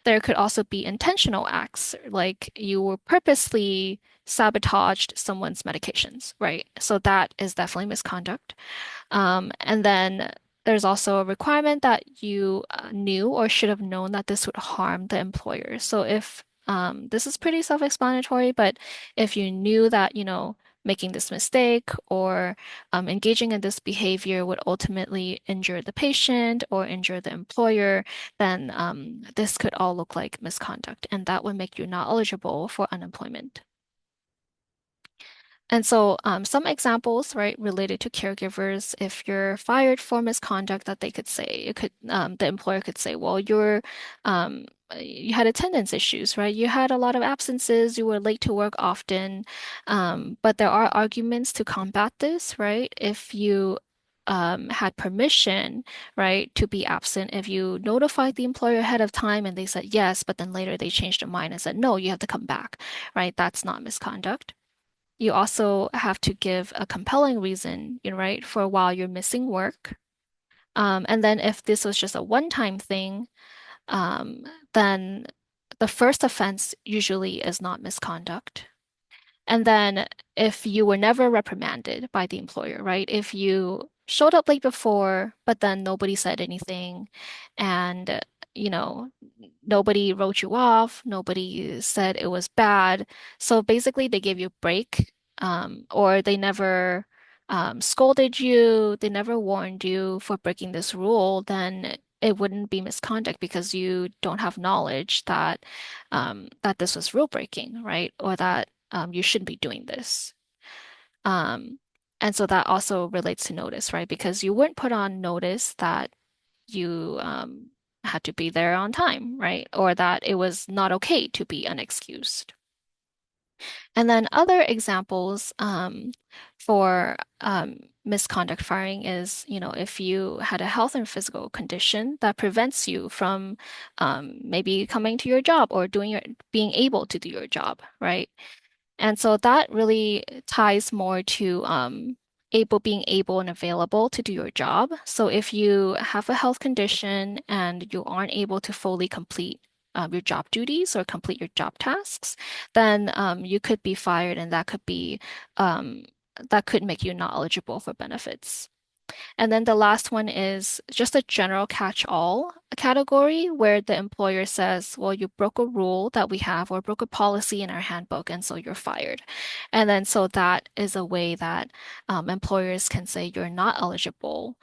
There could also be intentional acts, like you were purposely sabotaged someone's medications, right? So that is definitely misconduct. And then there's also a requirement that you knew or should have known that this would harm the employer. So if this is pretty self-explanatory, but if you knew that, making this mistake or engaging in this behavior would ultimately injure the patient or injure the employer, then this could all look like misconduct, and that would make you not eligible for unemployment. And so, some examples, right, related to caregivers, if you're fired for misconduct, that they could say, the employer could say, well, you had attendance issues, right? You had a lot of absences, you were late to work often. But there are arguments to combat this, right? If you had permission, right, to be absent, if you notified the employer ahead of time and they said yes, but then later they changed their mind and said, no, you have to come back, right? That's not misconduct. You also have to give a compelling reason, right, for while you're missing work. And then if this was just a one-time thing, um, then the first offense usually is not misconduct. And then if you were never reprimanded by the employer, right? If you showed up late before, but then nobody said anything and, you know, nobody wrote you off, nobody said it was bad. So basically they gave you a break, or they never scolded you, they never warned you for breaking this rule, then it wouldn't be misconduct because you don't have knowledge that this was rule breaking, right? Or that you shouldn't be doing this. Um, and so that also relates to notice, right? Because you weren't put on notice that you had to be there on time, right? Or that it was not okay to be unexcused. And then other examples for misconduct firing is, if you had a health and physical condition that prevents you from maybe coming to your job or being able to do your job, right? And so that really ties more to being able and available to do your job. So if you have a health condition and you aren't able to fully complete your job duties or complete your job tasks, then you could be fired, and um, that could make you not eligible for benefits. And then the last one is just a general catch-all category where the employer says, well, you broke a rule that we have or broke a policy in our handbook, and so you're fired. And then so that is a way that employers can say you're not eligible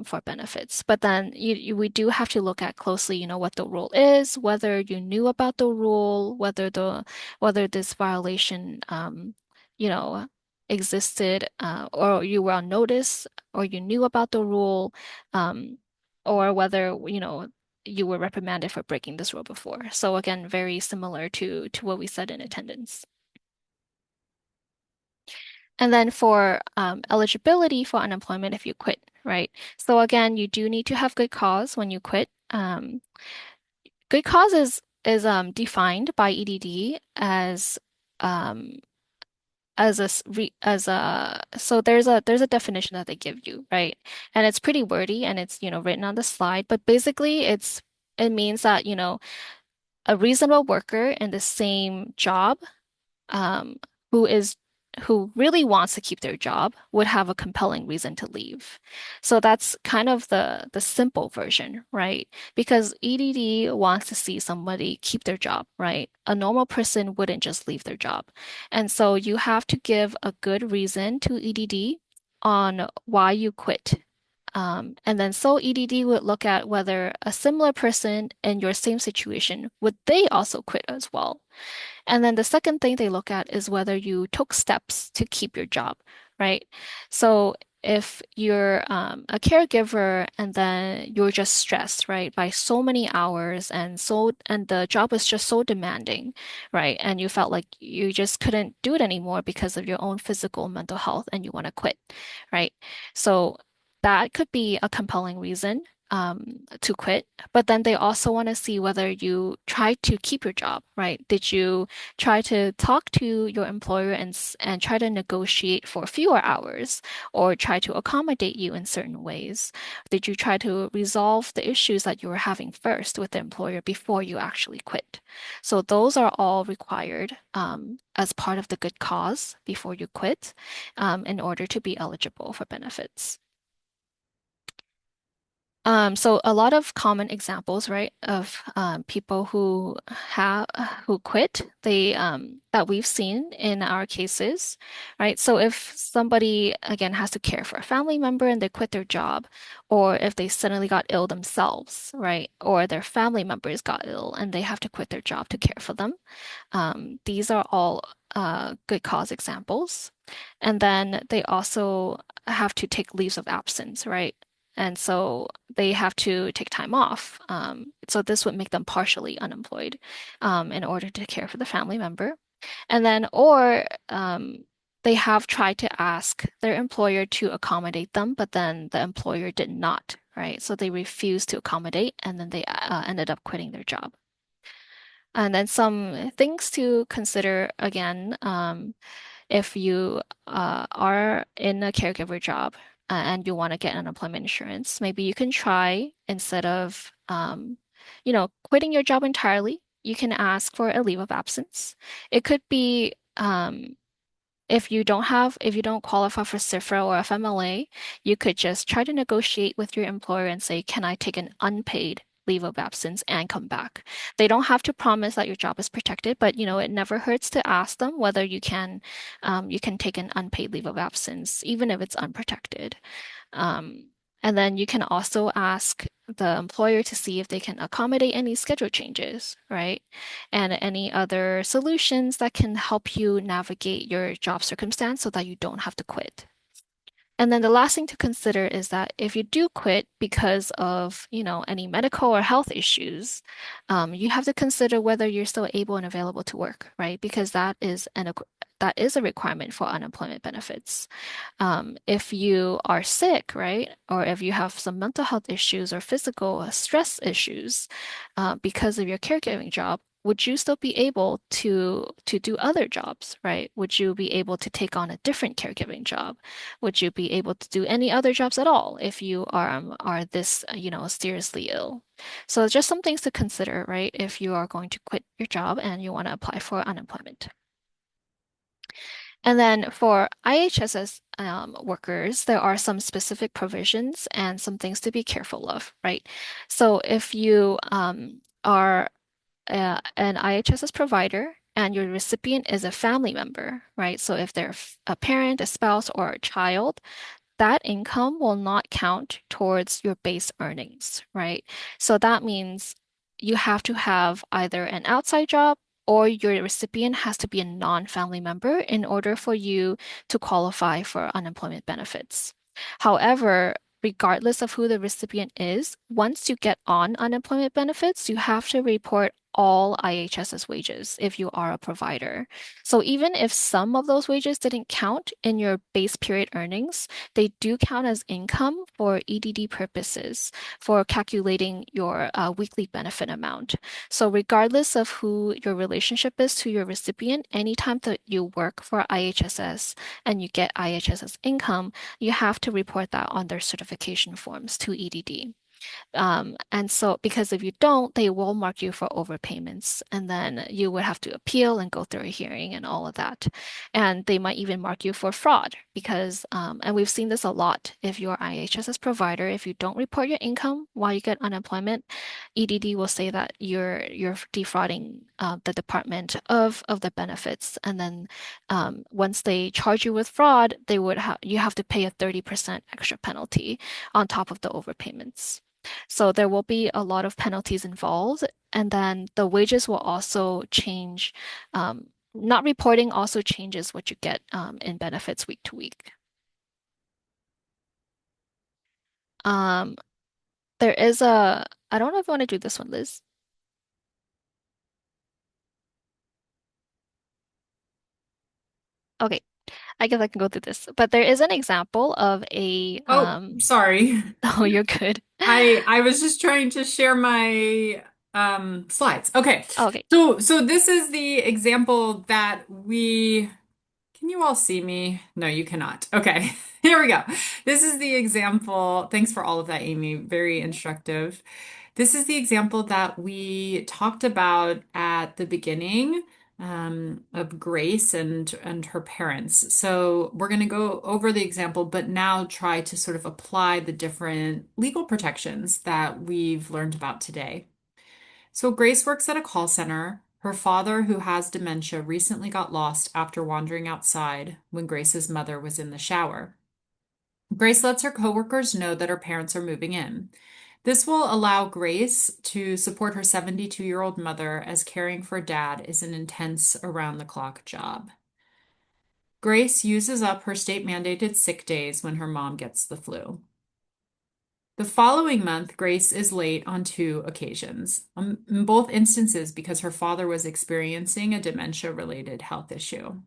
for benefits. But then we do have to look at closely, what the rule is, whether you knew about the rule, whether this violation you know, existed, or you were on notice, or you knew about the rule, um, or whether, you were reprimanded for breaking this rule before. So again, very similar to what we said in attendance. And then for eligibility for unemployment if you quit, right? So again, you do need to have good cause when you quit. Good cause is defined by EDD um, as a so there's a definition that they give you, right? And it's pretty wordy, and it's written on the slide, but basically it means that a reasonable worker in the same job, um, who is who really wants to keep their job would have a compelling reason to leave. So that's kind of the simple version, right? Because EDD wants to see somebody keep their job, right? A normal person wouldn't just leave their job. And so you have to give a good reason to EDD on why you quit. And then so EDD would look at whether a similar person in your same situation, would they also quit as well? And then the second thing they look at is whether you took steps to keep your job, right? So if you're a caregiver and then you're just stressed, right, by so many hours and the job was just so demanding, right? And you felt like you just couldn't do it anymore because of your own physical and mental health and you want to quit, right? So that could be a compelling reason to quit, but then they also want to see whether you tried to keep your job, right? Did you try to talk to your employer and try to negotiate for fewer hours or try to accommodate you in certain ways? Did you try to resolve the issues that you were having first with the employer before you actually quit? So those are all required as part of the good cause before you quit, in order to be eligible for benefits. So a lot of common examples, right, of people who quit, they that we've seen in our cases, right? So if somebody again has to care for a family member and they quit their job, or if they suddenly got ill themselves, right, or their family members got ill and they have to quit their job to care for them, these are all good cause examples. And then they also have to take leaves of absence, right? And so they have to take time off. So this would make them partially unemployed in order to care for the family member. And then, or they have tried to ask their employer to accommodate them, but then the employer did not, right? So they refused to accommodate, and then they ended up quitting their job. And then some things to consider again, if you are in a caregiver job and you want to get unemployment insurance, maybe you can try instead of quitting your job entirely, you can ask for a leave of absence. It could be if you don't qualify for CIFRA or FMLA, you could just try to negotiate with your employer and say, can I take an unpaid leave of absence and come back? They don't have to promise that your job is protected, but it never hurts to ask them whether you can take an unpaid leave of absence, even if it's unprotected. And then you can also ask the employer to see if they can accommodate any schedule changes, right? And any other solutions that can help you navigate your job circumstance so that you don't have to quit. And then the last thing to consider is that if you do quit because of, any medical or health issues, you have to consider whether you're still able and available to work, right? Because that is a requirement for unemployment benefits. If you are sick, right, or if you have some mental health issues or physical stress issues because of your caregiving job, would you still be able to do other jobs, right? Would you be able to take on a different caregiving job? Would you be able to do any other jobs at all if you are this, seriously ill? So just some things to consider, right? If you are going to quit your job and you want to apply for unemployment. And then for IHSS workers, there are some specific provisions and some things to be careful of, right? So if you are an IHSS provider and your recipient is a family member, right? So if they're a parent, a spouse, or a child, that income will not count towards your base earnings, right? So that means you have to have either an outside job or your recipient has to be a non-family member in order for you to qualify for unemployment benefits. However, regardless of who the recipient is, once you get on unemployment benefits, you have to report all IHSS wages if you are a provider. So even if some of those wages didn't count in your base period earnings, they do count as income for EDD purposes for calculating your weekly benefit amount. So regardless of who your relationship is to your recipient, anytime that you work for IHSS and you get IHSS income, you have to report that on their certification forms to EDD. And so, because if you don't, they will mark you for overpayments, and then you would have to appeal and go through a hearing and all of that. And they might even mark you for fraud because, and we've seen this a lot. If you're IHSS provider, if you don't report your income while you get unemployment, EDD will say that you're defrauding the department of the benefits, and then once they charge you with fraud, you have to pay a 30% extra penalty on top of the overpayments. So there will be a lot of penalties involved, and then the wages will also change. Not reporting also changes what you get in benefits week to week. Um, there is I don't know if you want to do this one, Liz. Okay, I guess I can go through this. But there is an example of a, Oh, sorry. oh, you're good. I was just trying to share my slides. Okay. Okay. So this is the example that we can you all see me? No, you cannot. Okay. Here we go. This is the example. Thanks for all of that, Amy. Very instructive. This is the example that we talked about at the beginning of Grace and her parents. So we're going to go over the example, but now try to sort of apply the different legal protections that we've learned about today. So Grace works at a call center. Her father, who has dementia, recently got lost after wandering outside when Grace's mother was in the shower. Grace lets her coworkers know that her parents are moving in. This will allow Grace to support her 72-year-old mother as caring for dad is an intense around-the-clock job. Grace uses up her state-mandated sick days when her mom gets the flu. The following month, Grace is late on two occasions, in both instances because her father was experiencing a dementia-related health issue.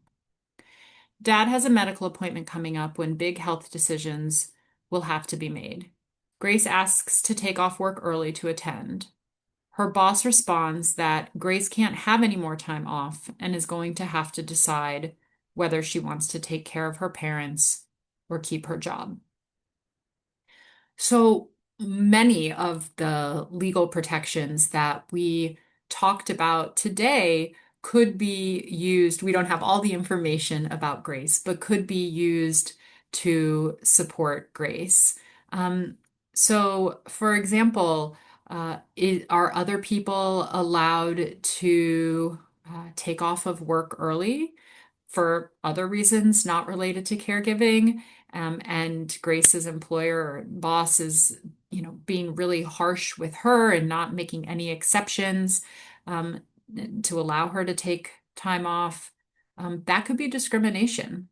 Dad has a medical appointment coming up when big health decisions will have to be made. Grace asks to take off work early to attend. Her boss responds that Grace can't have any more time off and is going to have to decide whether she wants to take care of her parents or keep her job. So many of the legal protections that we talked about today could be used. We don't have all the information about Grace, but could be used to support Grace. So, for example, are other people allowed to take off of work early for other reasons not related to caregiving? And Grace's employer or boss is, being really harsh with her and not making any exceptions um, to allow her to take time off. That could be discrimination.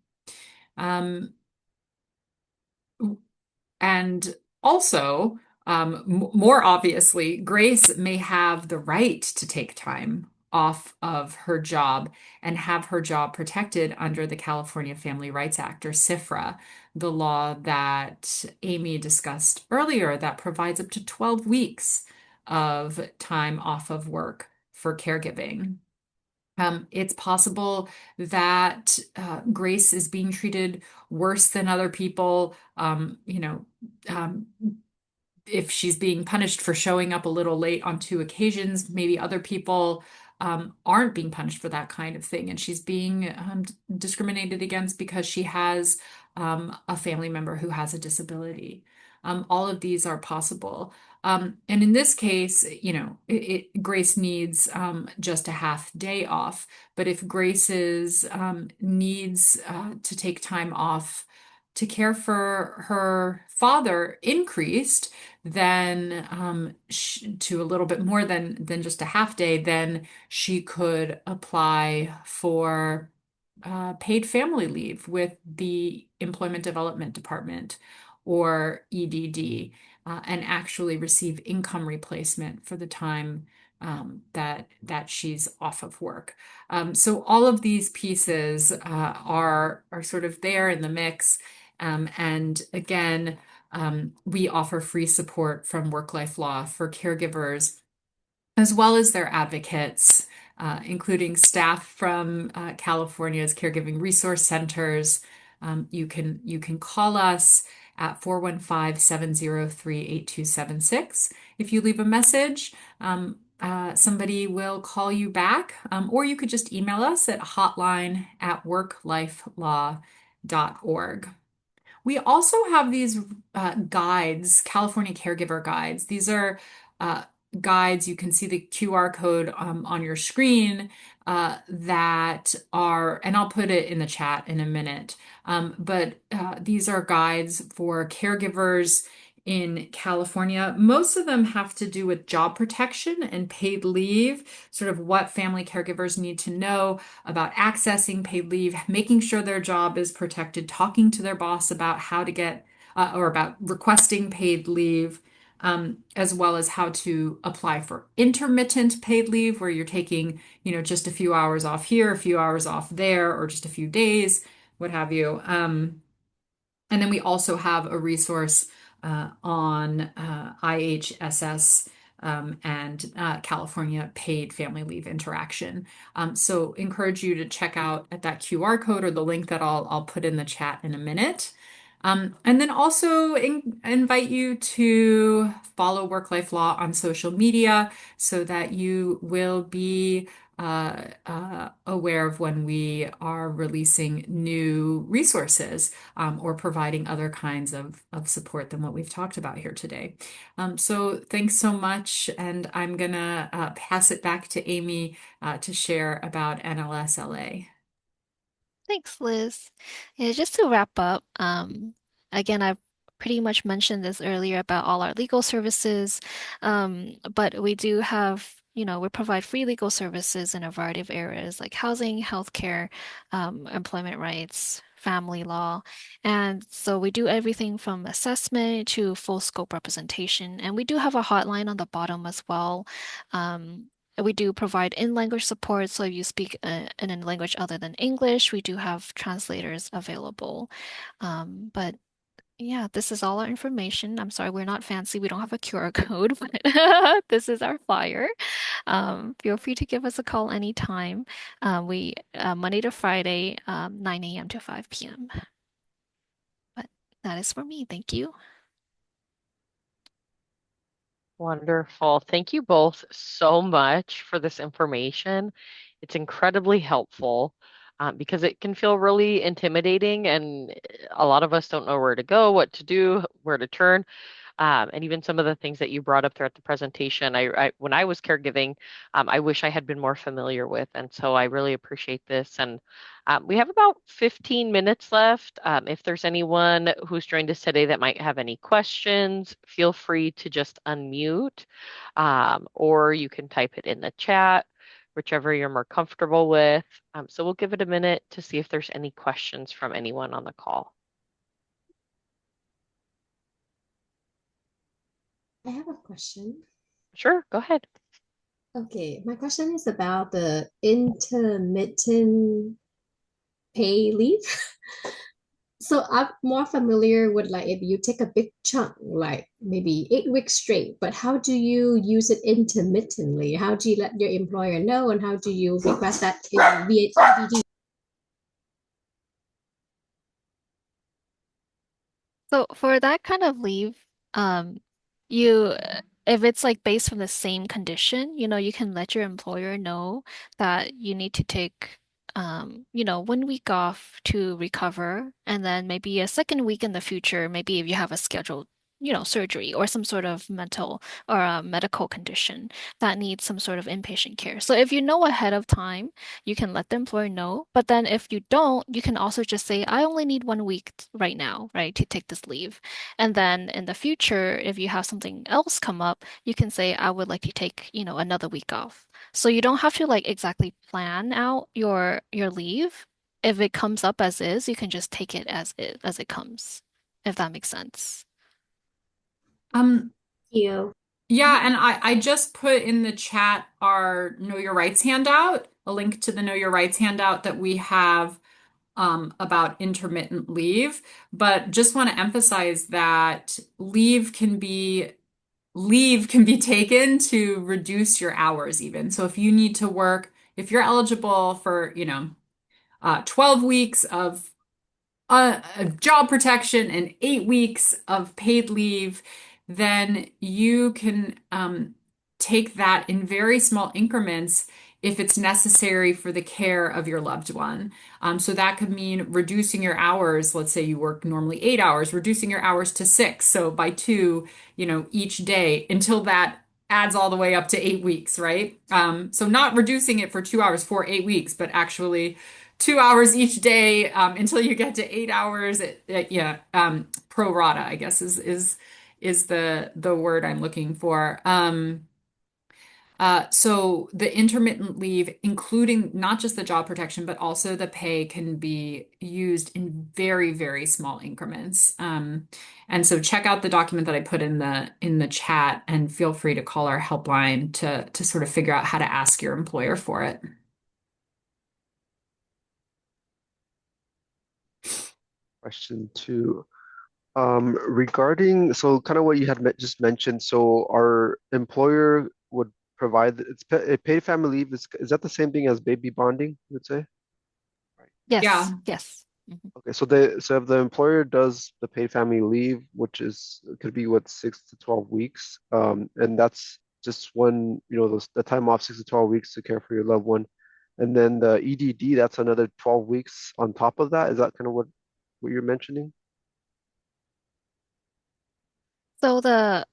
Um, and also, more obviously, Grace may have the right to take time off of her job and have her job protected under the California Family Rights Act, or CIFRA, the law that Amy discussed earlier that provides up to 12 weeks of time off of work for caregiving. It's possible that Grace is being treated worse than other people. Um, if she's being punished for showing up a little late on two occasions, maybe other people aren't being punished for that kind of thing, and she's being discriminated against because she has a family member who has a disability. All of these are possible. And in this case, Grace needs just a half day off. But if Grace's needs to take time off to care for her father increased, then to a little bit more than just a half day, then she could apply for paid family leave with the Employment Development Department or EDD, and actually receive income replacement for the time that she's off of work. So all of these pieces are sort of there in the mix. And again, we offer free support from Work Life Law for caregivers, as well as their advocates, including staff from California's caregiving resource centers. You can call us at 415-703-8276. If you leave a message, somebody will call you back, or you could just email us at hotline@worklifelaw.org. We also have these guides, California Caregiver guides. These are uh, guides. You can see the QR code on your screen that are, and I'll put it in the chat in a minute. But these are guides for caregivers in California. Most of them have to do with job protection and paid leave, sort of what family caregivers need to know about accessing paid leave, making sure their job is protected, talking to their boss about how to get or about requesting paid leave, as well as how to apply for intermittent paid leave, where you're taking, just a few hours off here, a few hours off there, or just a few days, what have you. And then we also have a resource on IHSS and California paid family leave interaction. So encourage you to check out at that QR code or the link that I'll put in the chat in a minute. And then also invite you to follow Work Life Law on social media so that you will be aware of when we are releasing new resources or providing other kinds of support than what we've talked about here today. So thanks so much, and I'm gonna pass it back to Amy to share about NLSLA. Thanks, Liz. Yeah, just to wrap up, again, I've pretty much mentioned this earlier about all our legal services, but we do have, we provide free legal services in a variety of areas like housing, healthcare, employment rights, family law. And so we do everything from assessment to full scope representation. And we do have a hotline on the bottom as well. We do provide in-language support, so if you speak in a language other than English, we do have translators available. But yeah, this is all our information. I'm sorry, we're not fancy. We don't have a QR code, but this is our flyer. Feel free to give us a call anytime. We Monday to Friday, 9 a.m. to 5 p.m. But that is for me. Thank you. Wonderful. Thank you both so much for this information. It's incredibly helpful because it can feel really intimidating, and a lot of us don't know where to go, what to do, where to turn. And even some of the things that you brought up throughout the presentation, when I was caregiving, I wish I had been more familiar with. And so I really appreciate this. And we have about 15 minutes left. If there's anyone who's joined us today that might have any questions, feel free to just unmute, or you can type it in the chat, whichever you're more comfortable with. So we'll give it a minute to see if there's any questions from anyone on the call. I have a question. Sure, go ahead. Okay, my question is about the intermittent pay leave. So I'm more familiar with like if you take a big chunk, like maybe 8 weeks straight, but how do you use it intermittently? How do you let your employer know and how do you request that in via EDD? So for that kind of leave, you if it's like based from the same condition, you can let your employer know that you need to take 1 week off to recover, and then maybe a second week in the future, maybe if you have a scheduled, surgery or some sort of mental or a medical condition that needs some sort of inpatient care. So if you know ahead of time, you can let the employer know. But then if you don't, you can also just say, I only need 1 week right now, right, to take this leave. And then in the future, if you have something else come up, you can say, I would like to take, another week off. So you don't have to like exactly plan out your leave. If it comes up as is, you can just take it as it comes, if that makes sense. Um, You. yeah, and I just put in the chat our Know Your Rights handout, a link to the Know Your Rights handout that we have about intermittent leave. But just want to emphasize that leave can be taken to reduce your hours even. So if you need to work, if you're eligible for, 12 weeks of job protection and 8 weeks of paid leave, then you can take that in very small increments if it's necessary for the care of your loved one. So that could mean reducing your hours. Let's say you work normally 8 hours, reducing your hours to six. So by two, each day until that adds all the way up to 8 weeks, right? So not reducing it for 2 hours for 8 weeks, but actually 2 hours each day until you get to 8 hours. Yeah, pro rata, I guess is the word I'm looking for. So the intermittent leave, including not just the job protection, but also the pay, can be used in very, very small increments. And so check out the document that I put in the chat, and feel free to call our helpline to sort of figure out how to ask your employer for it. Question two. Regarding, so kind of what you had just mentioned, so our employer would provide, a paid family leave, is that the same thing as baby bonding, you would say? Right. Yes, Yeah. yes. Mhm. Okay, so if the employer does the paid family leave, which could be what, 6 to 12 weeks, and that's just one, the time off 6 to 12 weeks to care for your loved one, and then the EDD, that's another 12 weeks on top of that. Is that kind of what you're mentioning? So the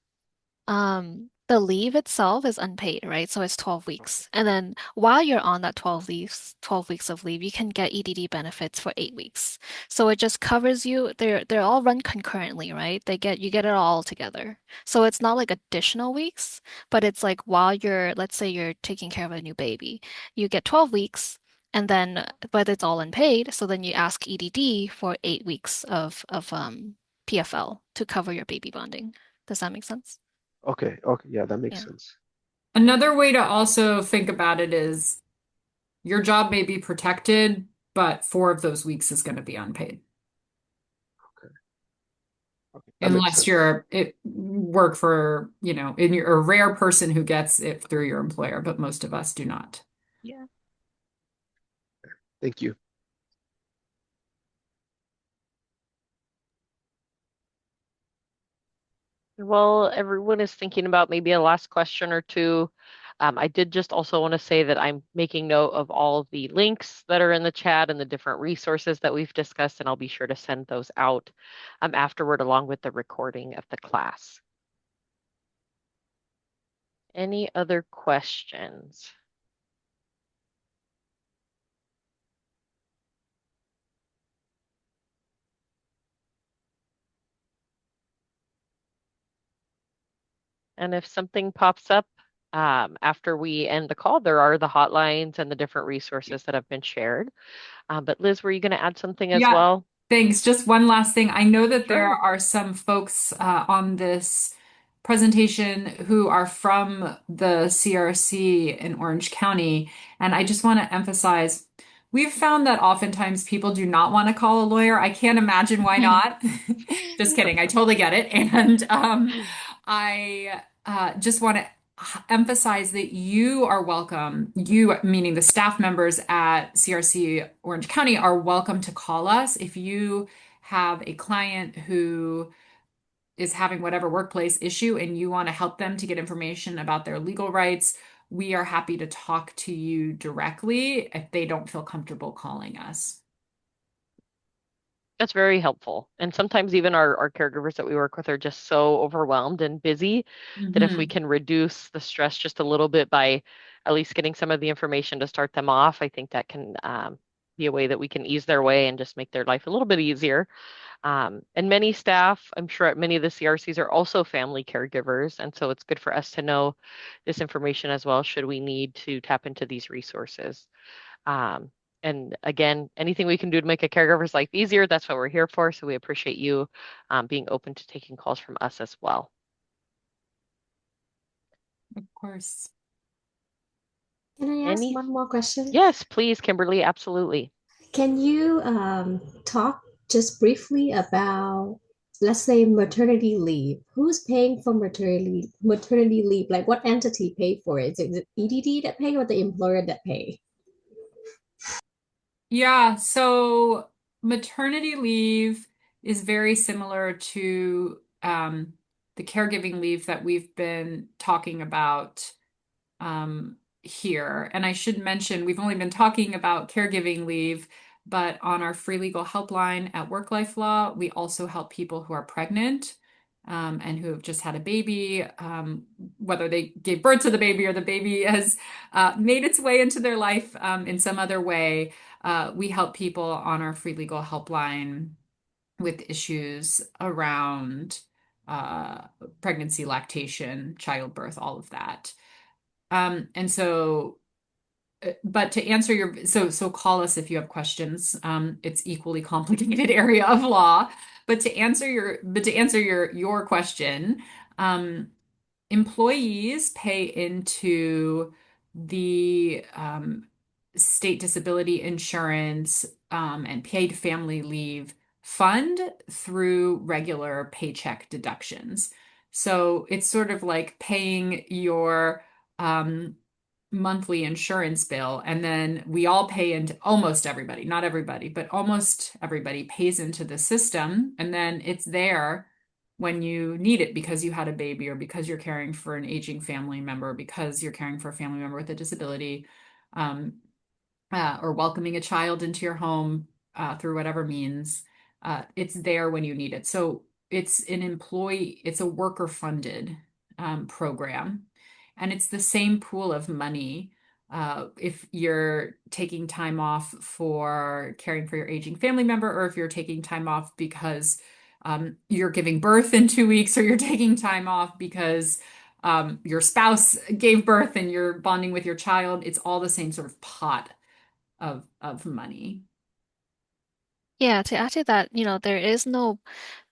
leave itself is unpaid, right? So it's 12 weeks. And then while you're on that 12 weeks of leave, you can get EDD benefits for 8 weeks. So it just covers you. They're all run concurrently, right? You get it all together. So it's not like additional weeks, but it's like while let's say you're taking care of a new baby, you get 12 weeks. And then, but it's all unpaid. So then you ask EDD for 8 weeks of PFL to cover your baby bonding. Does that make sense? Okay, okay, yeah, that makes Yeah. sense. Another way to also think about it is your job may be protected, but 4 of those weeks is going to be unpaid Okay, okay, that makes unless sense. you're it work for, and you're a rare person who gets it through your employer, but most of us do not. Yeah. Thank you. While everyone is thinking about maybe a last question or two, I did just also want to say that I'm making note of all of the links that are in the chat and the different resources that we've discussed, and I'll be sure to send those out afterward along with the recording of the class. Any other questions? And if something pops up after we end the call, there are the hotlines and the different resources that have been shared. But Liz, were you going to add something as Yeah, well? thanks. Just one last thing. I know that there Sure. are some folks on this presentation who are from the CRC in Orange County, and I just want to emphasize we've found that oftentimes people do not want to call a lawyer. I can't imagine why not. Just kidding. I totally get it. And I just want to emphasize that you are welcome. You, meaning the staff members at CRC Orange County, are welcome to call us if you have a client who is having whatever workplace issue and you want to help them to get information about their legal rights. We are happy to talk to you directly if they don't feel comfortable calling us. That's very helpful. And sometimes even our caregivers that we work with are just so overwhelmed and busy that if we Hmm. can reduce the stress just a little bit by at least getting some of the information to start them off, I think that can be a way that we can ease their way and just make their life a little bit easier. And many staff, I'm sure at many of the CRCs are also family caregivers. And so it's good for us to know this information as well, should we need to tap into these resources. Um, and again, anything we can do to make a caregiver's life easier, that's what we're here for. So we appreciate you being open to taking calls from us as well. Of course. Can I ask Any? one more question? Yes, please, Kimberly, absolutely. Can you talk just briefly about, let's say, maternity leave? Who's paying for maternity leave? Like what entity pay for it? Is it EDD that pay or the employer that pay? Yeah, so maternity leave is very similar to the caregiving leave that we've been talking about here. And I should mention, we've only been talking about caregiving leave, but on our free legal helpline at Work Life Law, we also help people who are pregnant and who have just had a baby, whether they gave birth to the baby or the baby has made its way into their life in some other way. We help people on our free legal helpline with issues around uh, pregnancy, lactation, childbirth, all of that. And so, but to answer so call us if you have questions. It's equally complicated area of law. But to answer your question, um, employees pay into the state disability insurance and paid family leave fund through regular paycheck deductions. So it's sort of like paying your um, monthly insurance bill, and then we all pay into almost everybody, not everybody, but almost everybody pays into the system, and then it's there when you need it because you had a baby or because you're caring for an aging family member, because you're caring for a family member with a disability, um, or welcoming a child into your home through whatever means. It's there when you need it. So it's a worker funded program. And it's the same pool of money. If you're taking time off for caring for your aging family member, or if you're taking time off because you're giving birth in 2 weeks, or you're taking time off because your spouse gave birth and you're bonding with your child, it's all the same sort of pot of money. Yeah, to add to that, there is no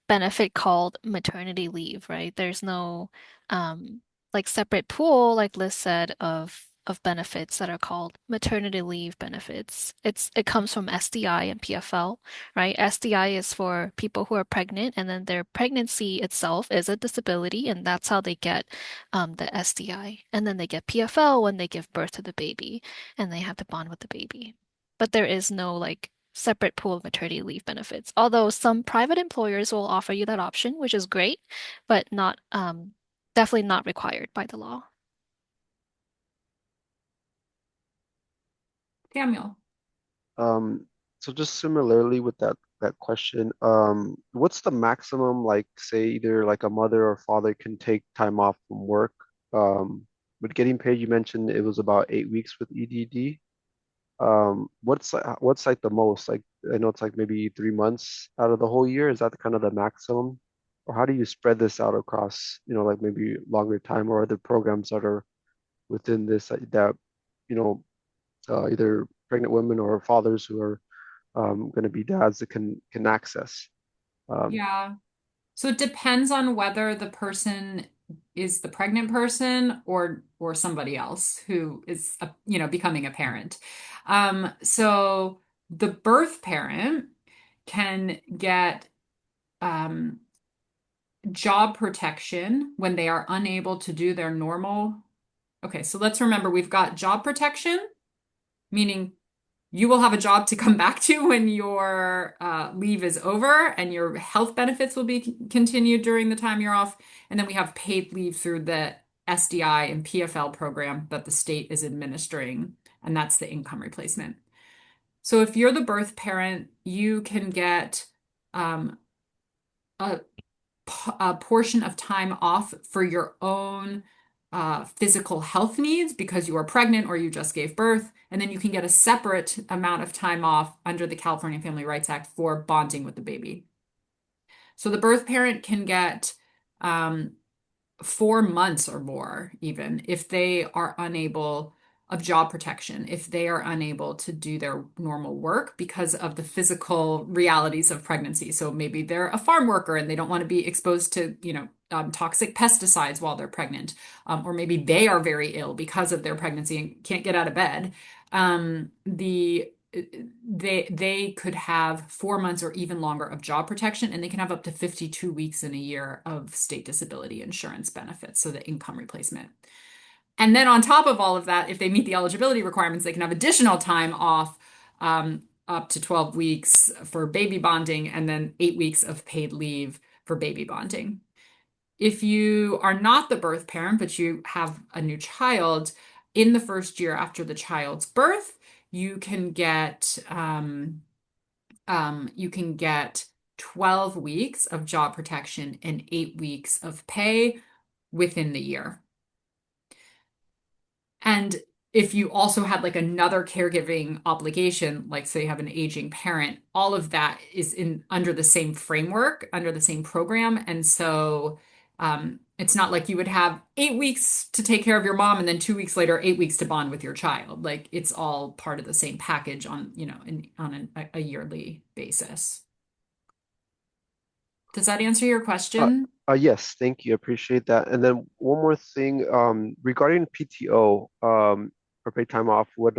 benefit called maternity leave, right? There's no um like separate pool, like Liz said, of benefits that are called maternity leave benefits. It comes from SDI and PFL, right? SDI is for people who are pregnant, and then their pregnancy itself is a disability, and that's how they get the SDI. And then they get PFL when they give birth to the baby, and they have to bond with the baby. But there is no like separate pool of maternity leave benefits. Although some private employers will offer you that option, which is great, but not definitely not required by the law. Samuel. Um, so just similarly with that question, what's the maximum, like say either like a mother or father can take time off from work? With getting paid, you mentioned it was about 8 weeks with EDD. What's like the most? Like I know it's like maybe 3 months out of the whole year. Is that kind of the maximum? Or how do you spread this out across, like maybe longer time or other programs that are within this that, you know, either pregnant women or fathers who are going to be dads that can access. Um, Yeah. So it depends on whether the person is the pregnant person or somebody else who is becoming a parent. So the birth parent can get um, job protection when they are unable to do their normal. Okay, so let's remember we've got job protection, meaning you will have a job to come back to when your leave is over, and your health benefits will be continued during the time you're off. And then we have paid leave through the SDI and PFL program that the state is administering, and that's the income replacement. So if you're the birth parent, you can get a a portion of time off for your own physical health needs because you are pregnant or you just gave birth. And then you can get a separate amount of time off under the California Family Rights Act for bonding with the baby. So the birth parent can get 4 months or more, even if they are unable of job protection, if they are unable to do their normal work because of the physical realities of pregnancy. So maybe they're a farm worker and they don't want to be exposed to, toxic pesticides while they're pregnant, or maybe they are very ill because of their pregnancy and can't get out of bed. They could have 4 months or even longer of job protection, and they can have up to 52 weeks in a year of state disability insurance benefits, so the income replacement. And then on top of all of that, if they meet the eligibility requirements, they can have additional time off, up to 12 weeks for baby bonding, and then 8 weeks of paid leave for baby bonding. If you are not the birth parent, but you have a new child, in the first year after the child's birth, you can get 12 weeks of job protection and 8 weeks of pay within the year. And if you also had like another caregiving obligation, like say you have an aging parent, all of that is in under the same framework, under the same program. And so it's not like you would have 8 weeks to take care of your mom and then 2 weeks later, 8 weeks to bond with your child. Like it's all part of the same package on, on a yearly basis. Does that answer your Uh, question? yes, thank you. Appreciate that. And then one more thing, regarding PTO, for paid time off, would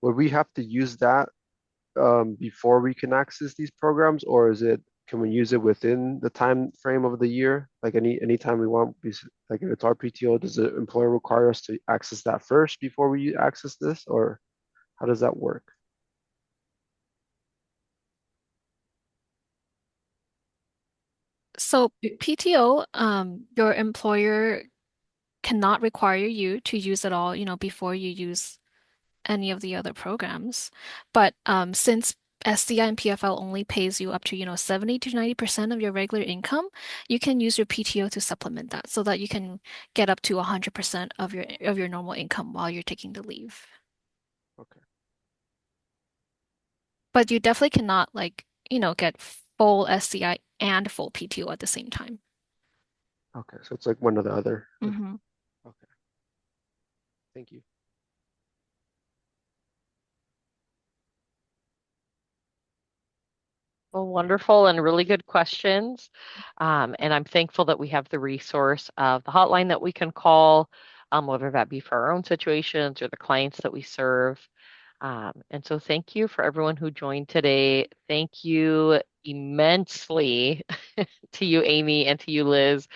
we have to use that before we can access these programs, or can we use it within the time frame of the year? Like any time we want, like if it's our PTO, does the employer require us to access that first before we access this, or how does that work? So PTO, your employer cannot require you to use it all, before you use any of the other programs. But since SDI and PFL only pays you up to, 70 to 90% of your regular income, you can use your PTO to supplement that so that you can get up to 100% of your normal income while you're taking the leave. Okay. But you definitely cannot get full SDI and full PTO at the same time. Okay. So it's like one or the other. Hmm. Okay. Thank you. Well, wonderful and really good questions. And I'm thankful that we have the resource of the hotline that we can call, whether that be for our own situations or the clients that we serve. And so thank you for everyone who joined today. Thank you immensely to you, Amy, and to you, Liz,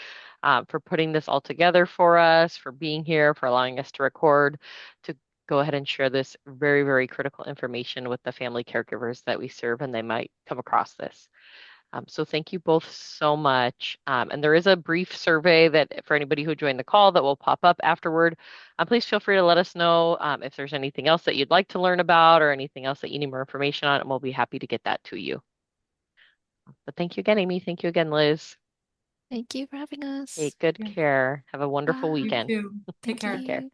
for putting this all together for us, for being here, for allowing us to record, to go ahead and share this very, very critical information with the family caregivers that we serve, and they might come across this. So thank you both so much. And there is a brief survey that for anybody who joined the call that will pop up afterward. Please feel free to let us know if there's anything else that you'd like to learn about or anything else that you need more information on, and we'll be happy to get that to you. But thank you again, Amy. Thank you again, Liz. Thank you for having Take us. good Yeah. care. Have a wonderful Bye. You weekend. too. Take Thank care. Take care. you.